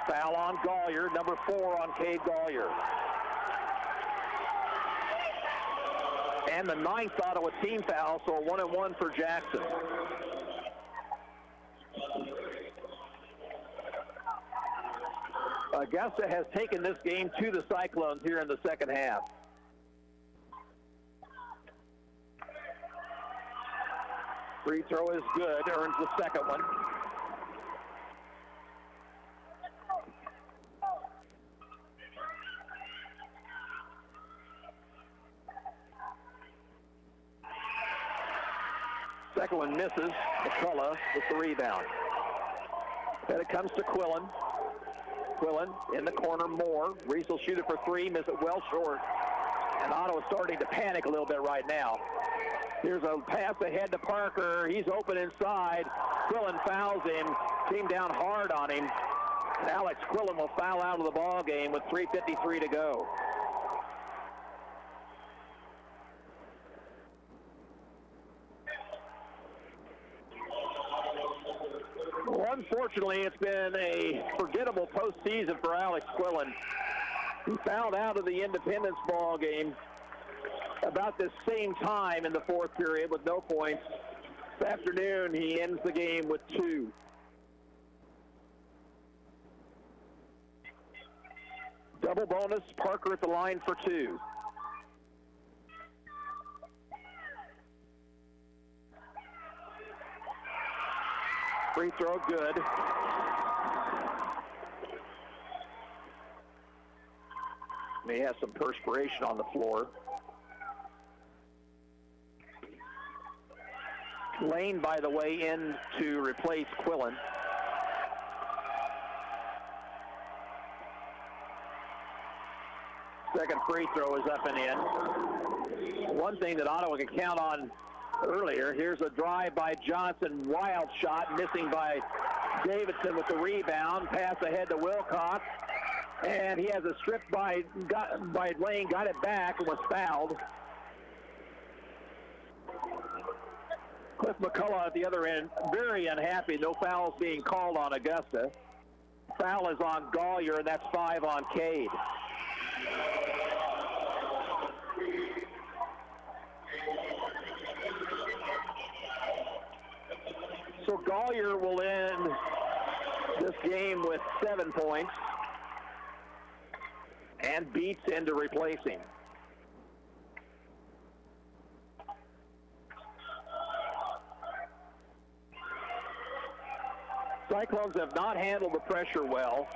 Speaker 9: foul on Gollier, number 4 on Cade Gollier. And the 9th Ottawa team foul, so a 1-and-1 for Jackson. Augusta has taken this game to the Cyclones here in the second half. Free throw is good, earns the second one. Second one misses. McCullough with the rebound. Then it comes to Quillen. Quillen in the corner, Moore. Reese will shoot it for 3, miss it well short. And Ottawa's starting to panic a little bit right now. Here's a pass ahead to Parker. He's open inside. Quillen fouls him. Came down hard on him. And Alex Quillen will foul out of the ball game with 3:53 to go. Well, unfortunately, it's been a forgettable postseason for Alex Quillen. He fouled out of the Independence ball game about this same time in the fourth period with no points. This afternoon, he ends the game with 2. Double bonus, Parker at the line for 2. Free throw good. He has some perspiration on the floor. Lane, by the way, in to replace Quillen. Second free throw is up and in. One thing that Ottawa can count on earlier, here's a drive by Johnson, wild shot, missing by Davidson with the rebound. Pass ahead to Wilcox, and he has a strip by Lane, got it back and was fouled. Cliff McCullough at the other end, very unhappy. No fouls being called on Augusta. Foul is on Gollier, and that's 5 on Cade. So Gollier will end this game with 7 points and beats into replacing. Cyclones have not handled the pressure well.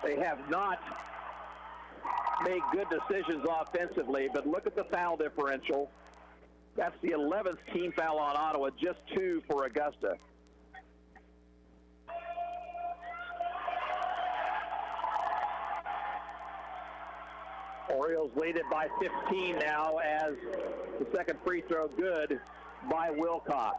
Speaker 9: They have not made good decisions offensively, but look at the foul differential. That's the 11th team foul on Ottawa, just 2 for Augusta. Orioles lead it by 15 now as the second free throw good by Wilcox.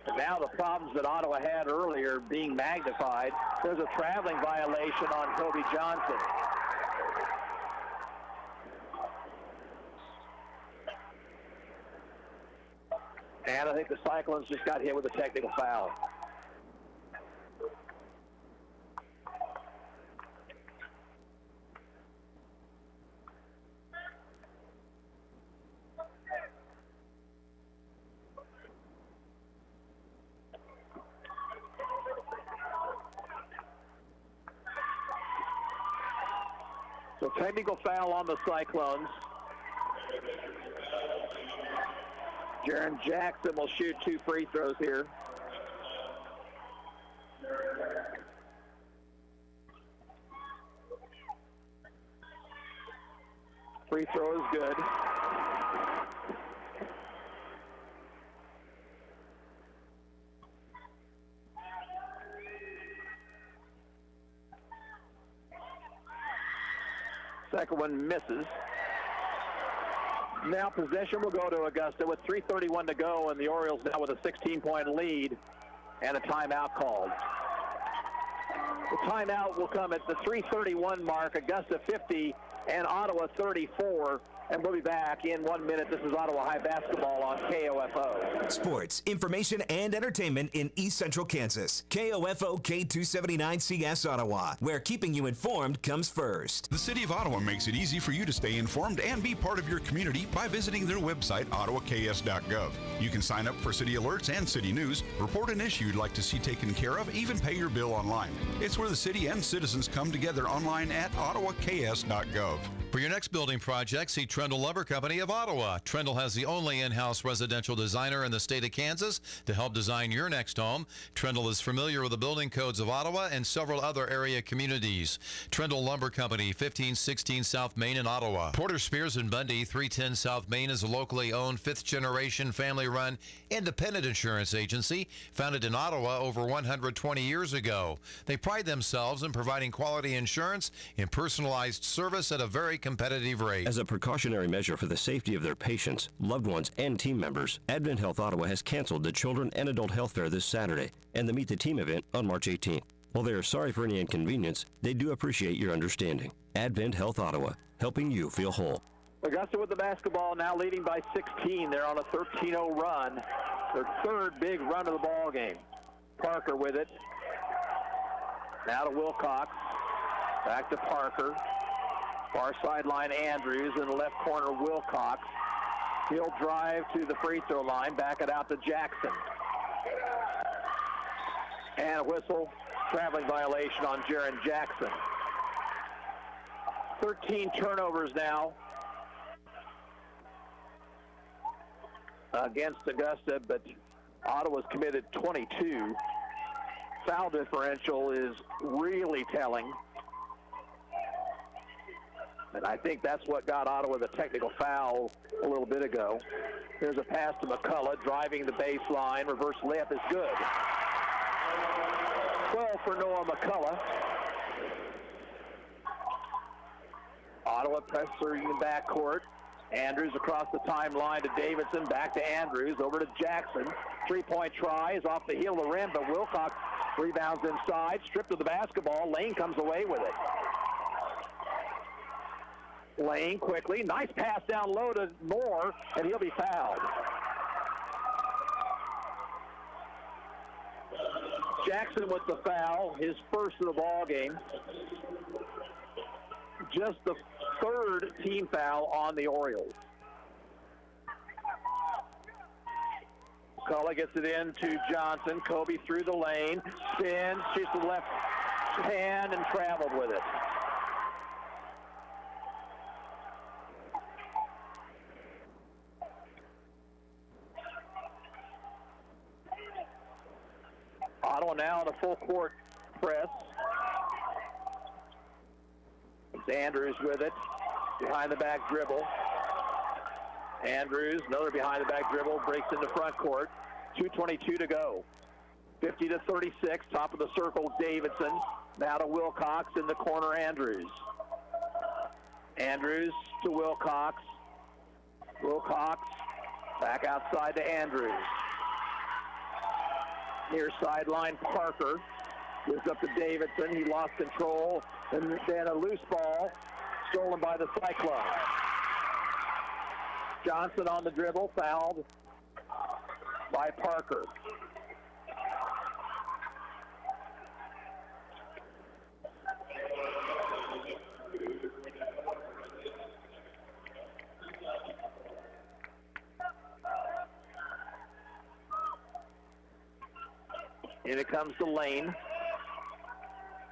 Speaker 9: And now the problems that Ottawa had earlier being magnified. There's a traveling violation on Kobe Johnson. And I think the Cyclones just got hit with a technical foul. So technical foul on the Cyclones. Jaren Jackson will shoot 2 free throws here. Free throw is good. Second one misses. Now possession will go to Augusta with 3:31 to go, and the Orioles now with a 16-point lead and a timeout called. The timeout will come at the 3:31 mark. Augusta 50 and Ottawa 34. And we'll be back in 1 minute. This is Ottawa High basketball on KOFO.
Speaker 15: Sports, information, and entertainment in East Central Kansas. KOFO K279CS Ottawa, where keeping you informed comes first.
Speaker 13: The City of Ottawa makes it easy for you to stay informed and be part of your community by visiting their website, ottawaks.gov. You can sign up for city alerts and city news, report an issue you'd like to see taken care of, even pay your bill online. It's where the city and citizens come together online at ottawaks.gov.
Speaker 4: For your next building project, see Trendle Lumber Company of Ottawa. Trendle has the only in-house residential designer in the state of Kansas to help design your next home. Trendle is familiar with the building codes of Ottawa and several other area communities. Trendle Lumber Company, 1516 South Main in Ottawa. Porter Spears and Bundy, 310 South Main, is a locally owned fifth-generation family-run independent insurance agency founded in Ottawa over 120 years ago. They pride themselves in providing quality insurance and personalized service at a very competitive rate.
Speaker 1: As a precautionary measure for the safety of their patients, loved ones, and team members, Advent Health Ottawa has canceled the Children and Adult Health Fair this Saturday and the Meet the Team event on March 18th. While they are sorry for any inconvenience, they do appreciate your understanding. Advent Health Ottawa, helping you feel whole.
Speaker 9: Augusta with the basketball, now leading by 16. They're on a 13-0 run. Their third big run of the ball game. Parker with it. Now to Wilcox. Back to Parker. Far sideline Andrews. In the left corner Wilcox. He'll drive to the free throw line. Back it out to Jackson. And a whistle. Traveling violation on Jaron Jackson. 13 turnovers now against Augusta, but Ottawa's committed 22. Foul differential is really telling. And I think that's what got Ottawa the technical foul a little bit ago. Here's a pass to McCullough, driving the baseline. Reverse layup is good. 12 for Noah McCullough. Ottawa pressuring the backcourt. Andrews across the timeline to Davidson, back to Andrews, over to Jackson. Three-point try is off the heel of the rim, but Wilcox rebounds inside, stripped of the basketball. Lane comes away with it. Lane quickly, nice pass down low to Moore, and he'll be fouled. Jackson with the foul, his first of the ball game. Just the third team foul on the Orioles. McCullough gets it in to Johnson. Kobe through the lane, spins, shoots the left hand, and traveled with it. Ottawa now in a full court press. It's Andrews with it. Behind the back dribble. Andrews, another behind the back dribble, breaks into front court. 2:22 to go. 50-36, top of the circle, Davidson. Now to Wilcox in the corner, Andrews. Andrews to Wilcox. Wilcox back outside to Andrews. Near sideline, Parker gives up to Davidson. He lost control, and then a loose ball stolen by the Cyclones. Johnson on the dribble, fouled by Parker. In it comes to Lane.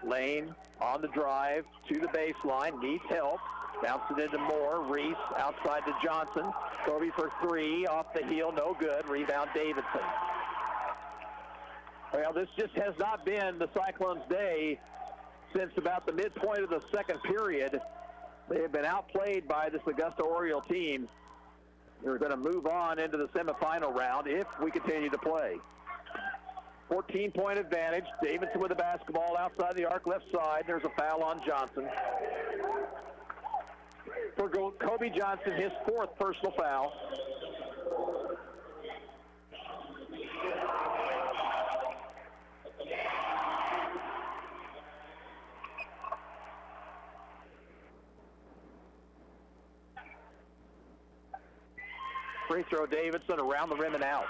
Speaker 9: Lane on the drive to the baseline, needs help. Bounces it into Moore. Reese outside to Johnson. Kobe for three, off the heel, no good. Rebound Davidson. Well, this just has not been the Cyclones' day since about the midpoint of the second period. They have been outplayed by this Augusta Oriole team. They're going to move on into the semifinal round if we continue to play. 14-point advantage. Davidson with the basketball outside the arc, left side. There's a foul on Johnson. For Kobe Johnson, his fourth personal foul. Free throw, Davidson, around the rim and out.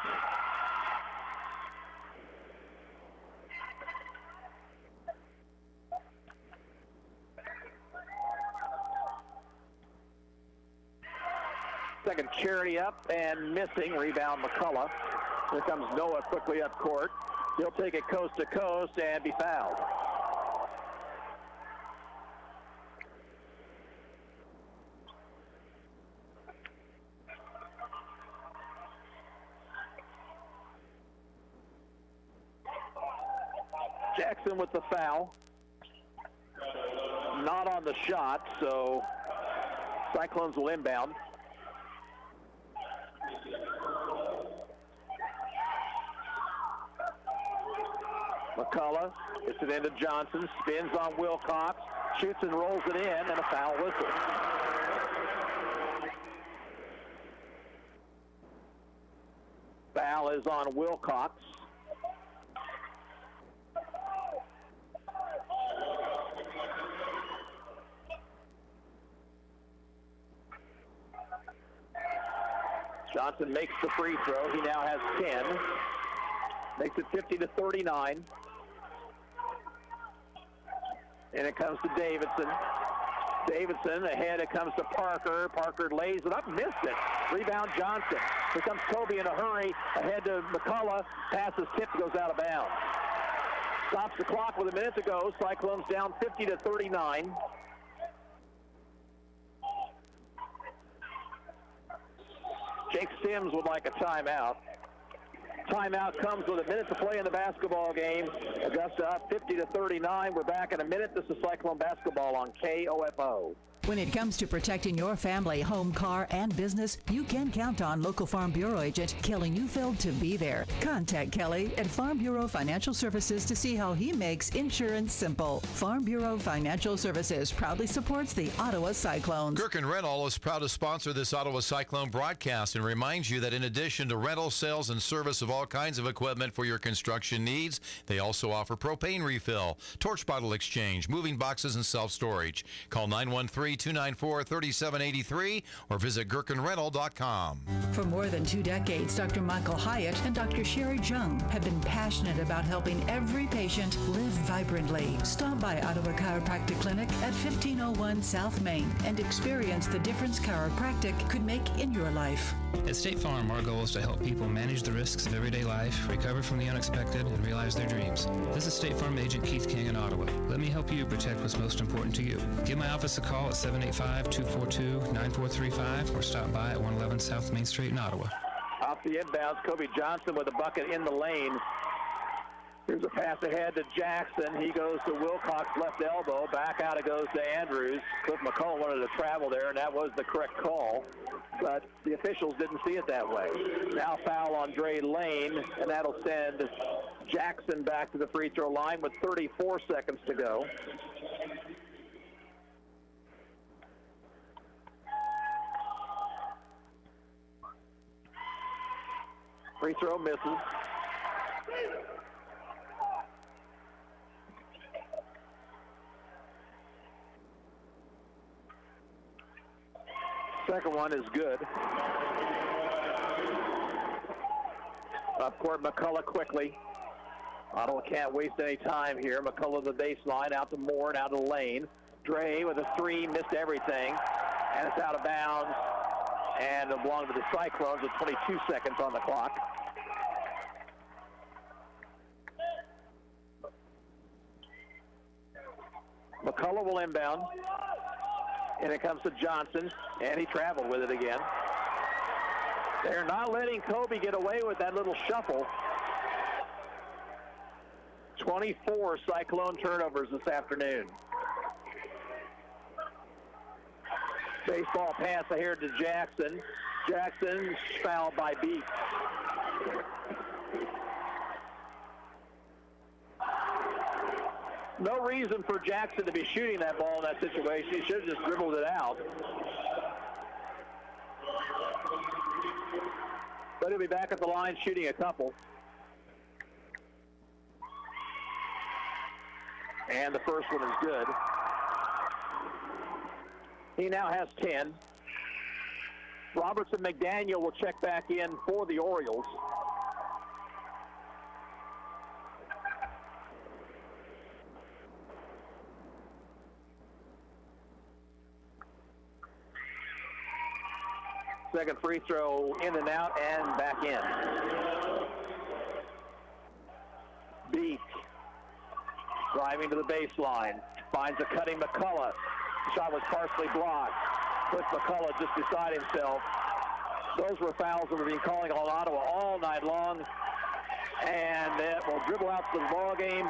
Speaker 9: Second Charity up and missing. Rebound McCullough. Here comes Noah quickly up court. He'll take it coast to coast and be fouled. Jackson with the foul. Not on the shot, so Cyclones will inbound. McCullough gets it into Johnson, spins on Wilcox, shoots and rolls it in, and a foul whistle. Foul is on Wilcox. Johnson makes the free throw. He now has 10. Makes it 50-39. And it comes to Davidson. Davidson ahead. It comes to Parker. Parker lays it up, missed it. Rebound Johnson. Here comes Kobe in a hurry. Ahead to McCullough. Passes tipped, goes out of bounds. Stops the clock with a minute to go. Cyclones down 50-39. Jake Sims would like a timeout. Timeout comes with a minute to play in the basketball game. Augusta up 50-39. We're back in a minute. This is Cyclone basketball on KOFO.
Speaker 7: When it comes to protecting your family, home, car, and business, you can count on local Farm Bureau agent Kelly Neufeld to be there. Contact Kelly at Farm Bureau Financial Services to see how he makes insurance simple. Farm Bureau Financial Services proudly supports the Ottawa Cyclones.
Speaker 4: Gherkin Rental is proud to sponsor this Ottawa Cyclone broadcast and reminds you that in addition to rental, sales, and service of all kinds of equipment for your construction needs, they also offer propane refill, torch bottle exchange, moving boxes, and self-storage. Call 913-294-3783 or visit gherkinrental.com.
Speaker 7: For more than 2 decades, Dr. Michael Hyatt and Dr. Sherry Jung have been passionate about helping every patient live vibrantly. Stop by Ottawa Chiropractic Clinic at 1501 South Main and experience the difference chiropractic could make in your life.
Speaker 2: At State Farm, our goal is to help people manage the risks of everyday life, recover from the unexpected, and realize their dreams. This is State Farm Agent Keith King in Ottawa. Let me help you protect what's most important to you. Give my office a call at 785-242-9435 or stop by at 111 South Main Street in Ottawa.
Speaker 9: Off the inbounds, Kobe Johnson with a bucket in the lane. Here's a pass ahead to Jackson. He goes to Wilcox, left elbow. Back out it goes to Andrews. Cliff McCullough wanted to travel there, and that was the correct call. But the officials didn't see it that way. Now foul on Dre Lane, and that'll send Jackson back to the free throw line with 34 seconds to go. Free throw misses. Second one is good. Up court, McCullough quickly. Ottawa can't waste any time here. McCullough the baseline, out to Moore and out to Lane. Dre with a three, missed everything. And it's out of bounds. And it belonged to the Cyclones with 22 seconds on the clock. McCullough will inbound. And it comes to Johnson, and he traveled with it again. They're not letting Kobe get away with that little shuffle. 24 Cyclone turnovers this afternoon. Baseball pass here to Jackson. Jackson fouled by Beats. No reason for Jackson to be shooting that ball in that situation. He should have just dribbled it out. But he'll be back at the line shooting a couple. And the first one is good. He now has 10. Robertson McDaniel will check back in for the Orioles. Second free throw in and out and back in. Beat. Driving to the baseline. Finds a cutting McCullough. Shot was partially blocked. Puts McCullough just beside himself. Those were fouls that we've been calling on Ottawa all night long. And it will dribble out to the ball game.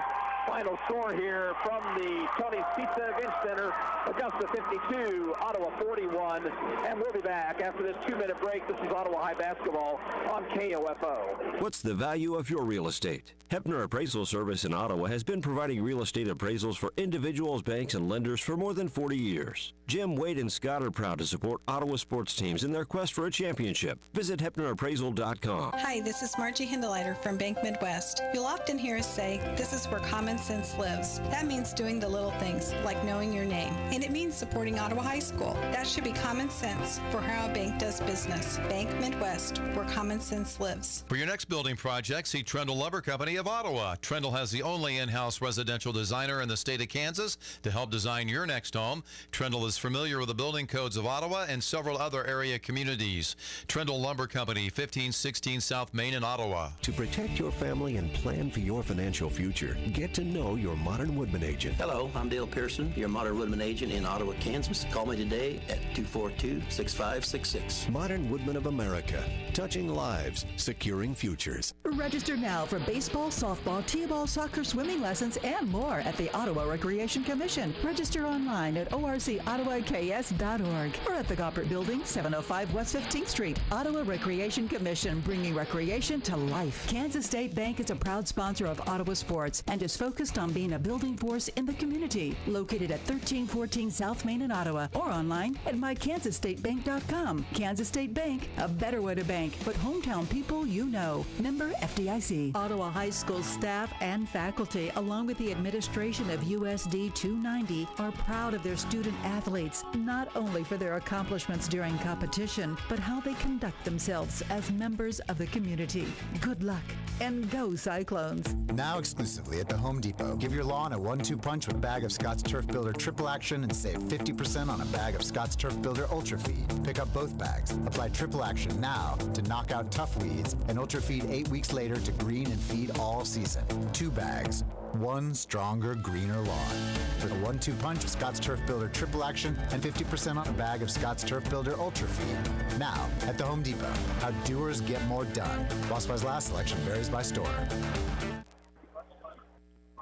Speaker 9: Final score here from the Tony's Pizza Event Center. Augusta 52, Ottawa 41. And we'll be back after this 2-minute break. This is Ottawa High Basketball on KOFO.
Speaker 1: What's the value of your real estate? Hepner Appraisal Service in Ottawa has been providing real estate appraisals for individuals, banks, and lenders for more than 40 years. Jim, Wade, and Scott are proud to support Ottawa sports teams in their quest for a championship. Visit HepnerAppraisal.com.
Speaker 14: Hi, this is Margie Hindeleiter from Bank Midwest. You'll often hear us say, this is where common sense lives. That means doing the little things, like knowing your name. And it means supporting Ottawa High School. That should be common sense for how a bank does business. Bank Midwest, where common sense lives.
Speaker 4: For your next building project, see Trendle Lumber Company of Ottawa. Trendle has the only in-house residential designer in the state of Kansas to help design your next home. Trendle is familiar with the building codes of Ottawa and several other area communities. Trendle Lumber Company, 1516 South Main in Ottawa.
Speaker 16: To protect your family and plan for your financial future, get to know your Modern Woodman agent.
Speaker 8: Hello, I'm Dale Pearson, your Modern Woodman agent in Ottawa, Kansas. Call me today at 242-6566.
Speaker 16: Modern Woodman of America, touching lives, securing futures.
Speaker 7: Register now for baseball, softball, t-ball, soccer, swimming lessons, and more at the Ottawa Recreation Commission. Register online at orcottawaks.org or at the Goppert Building, 705 West 15th Street. Ottawa Recreation Commission, bringing recreation to life. Kansas State Bank is a proud sponsor of Ottawa sports and is focused on being a building force in the community. Located at 1314 South Main in Ottawa or online at mykansasstatebank.com. Kansas State Bank, a better way to bank, but hometown people you know. Member FDIC. Ottawa High School staff and faculty, along with the administration of USD 290, are proud of their student athletes, not only for their accomplishments during competition, but how they conduct themselves as members of the community. Good luck and go Cyclones.
Speaker 17: Now exclusively at the Home Depot. Give your lawn a 1-2 punch with a bag of Scott's Turf Builder Triple Action and save 50% on a bag of Scott's Turf Builder Ultra Feed. Pick up both bags. Apply Triple Action now to knock out tough weeds and Ultra Feed 8 weeks later to green and feed all season. 2 bags. One stronger, greener lawn. For the 1-2 punch of Scott's Turf Builder Triple Action and 50% on a bag of Scott's Turf Builder Ultra Feed. Now at the Home Depot. How doers get more done. While supplies last, selection varies by store.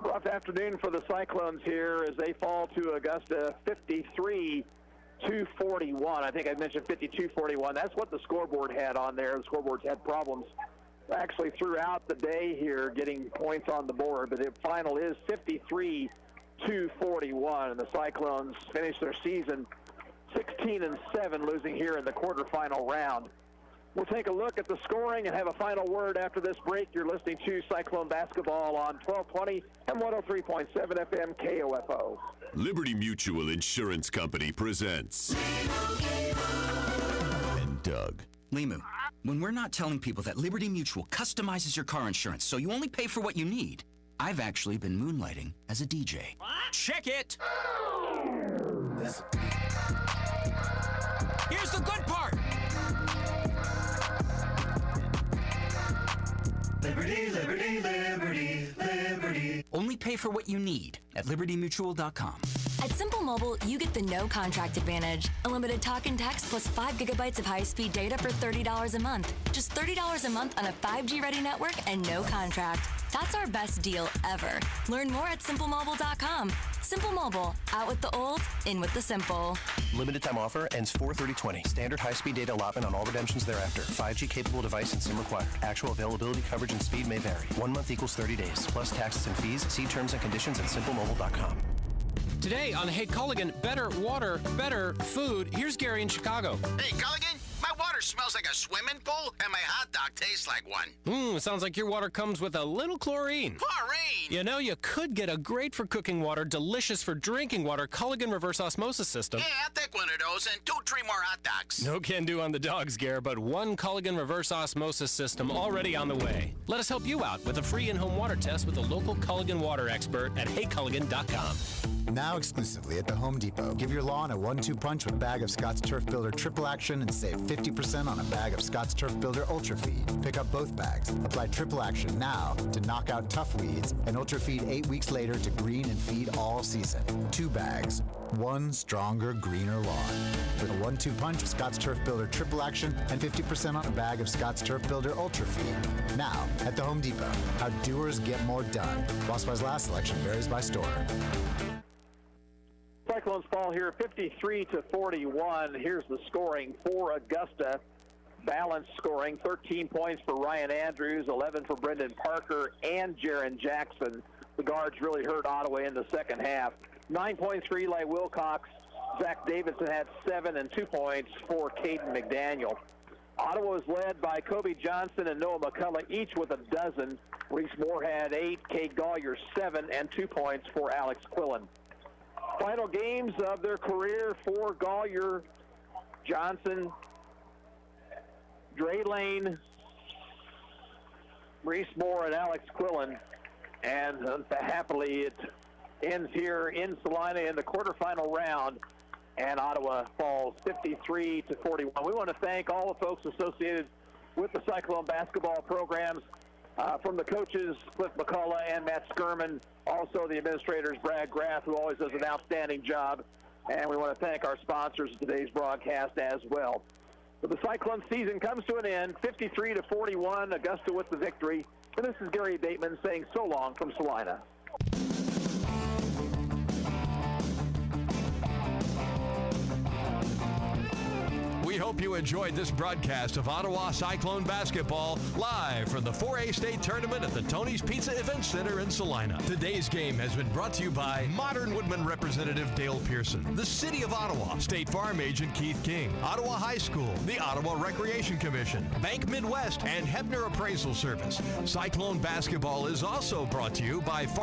Speaker 9: Rough afternoon for the Cyclones here as they fall to Augusta 53-241. I think I mentioned 52-41. That's what the scoreboard had on there. The scoreboard's had problems actually throughout the day here getting points on the board, but the final is 53-241, and the Cyclones finish their season 16-7, losing here in the quarterfinal round. We'll take a look at the scoring and have a final word after this break. You're listening to Cyclone Basketball on 1220 and 103.7 FM KOFO.
Speaker 18: Liberty Mutual Insurance Company presents and Doug.
Speaker 19: Limu, when we're not telling people that Liberty Mutual customizes your car insurance so you only pay for what you need, I've actually been moonlighting as a DJ. What? Check it! Here's the good part! Liberty, liberty, liberty, liberty. Only pay for what you need at libertymutual.com.
Speaker 20: At Simple Mobile, you get the no contract advantage. Unlimited talk and text plus 5 gigabytes of high-speed data for $30 a month. Just $30 a month on a 5G-ready network and no contract. That's our best deal ever. Learn more at simplemobile.com. Simple Mobile, out with the old, in with the simple.
Speaker 12: Limited time offer ends 4/30/20. Standard high-speed data allotment on all redemptions thereafter. 5G capable device and SIM required. Actual availability, coverage, and speed may vary. 1 month equals 30 days, plus taxes and fees. See terms and conditions at simplemobile.com.
Speaker 21: Today on Hey Culligan, better water, better food. Here's Gary in Chicago.
Speaker 22: Hey Culligan, my
Speaker 21: water smells like a swimming pool, and my hot dog tastes like one.
Speaker 22: Sounds like your water comes with a little chlorine.
Speaker 21: Chlorine?
Speaker 22: You know, you could get a great for cooking water, delicious for drinking water Culligan reverse osmosis system.
Speaker 21: Yeah, I'll take one of those and 2-3 more hot dogs.
Speaker 22: No can do on the dogs, Gare, but one Culligan reverse osmosis system already on the way. Let us help you out with a free in-home water test with a local Culligan water expert at heyculligan.com.
Speaker 17: Now exclusively at the Home Depot. Give your lawn a 1-2 punch with a bag of Scott's Turf Builder Triple Action and save 50% on a bag of Scott's Turf Builder Ultra Feed. Pick up both bags. Apply Triple Action now to knock out tough weeds and Ultra Feed 8 weeks later to green and feed all season. 2 bags. One stronger, greener lawn. With a 1-2 punch of Scott's Turf Builder Triple Action and 50% on a bag of Scott's Turf Builder Ultra Feed. Now at the Home Depot. How doers get more done. While supplies last, selection varies by store.
Speaker 9: Cyclones fall here 53-41. Here's the scoring for Augusta. Balanced scoring, 13 points for Ryan Andrews, 11 for Brendan Parker and Jaron Jackson. The guards really hurt Ottawa in the second half. 9 points for Eli Wilcox. Zach Davidson had 7 and 2 points for Caden McDaniel. Ottawa was led by Kobe Johnson and Noah McCullough, each with a dozen. Reese Moore had 8, Kate Gollier 7 and 2 points for Alex Quillen. Final games of their career for Gollier, Johnson, Dre Lane, Reese Moore, and Alex Quillen. And happily it ends here in Salina in the quarterfinal round, and Ottawa falls 53-41. We want to thank all the folks associated with the Cyclone basketball programs, from the coaches, Cliff McCullough and Matt Skirman, also the administrators, Brad Graff, who always does an outstanding job, and we want to thank our sponsors of today's broadcast as well. So the Cyclone season comes to an end, 53-41, Augusta with the victory. And this is Gary Bateman saying so long from Salina.
Speaker 23: We hope you enjoyed this broadcast of Ottawa Cyclone basketball live from the 4A State Tournament at the Tony's Pizza Event Center in Salina. Today's game has been brought to you by Modern Woodman Representative Dale Pearson, the City of Ottawa, State Farm Agent Keith King, Ottawa High School, the Ottawa Recreation Commission, Bank Midwest, and Hebner Appraisal Service. Cyclone basketball is also brought to you by Farm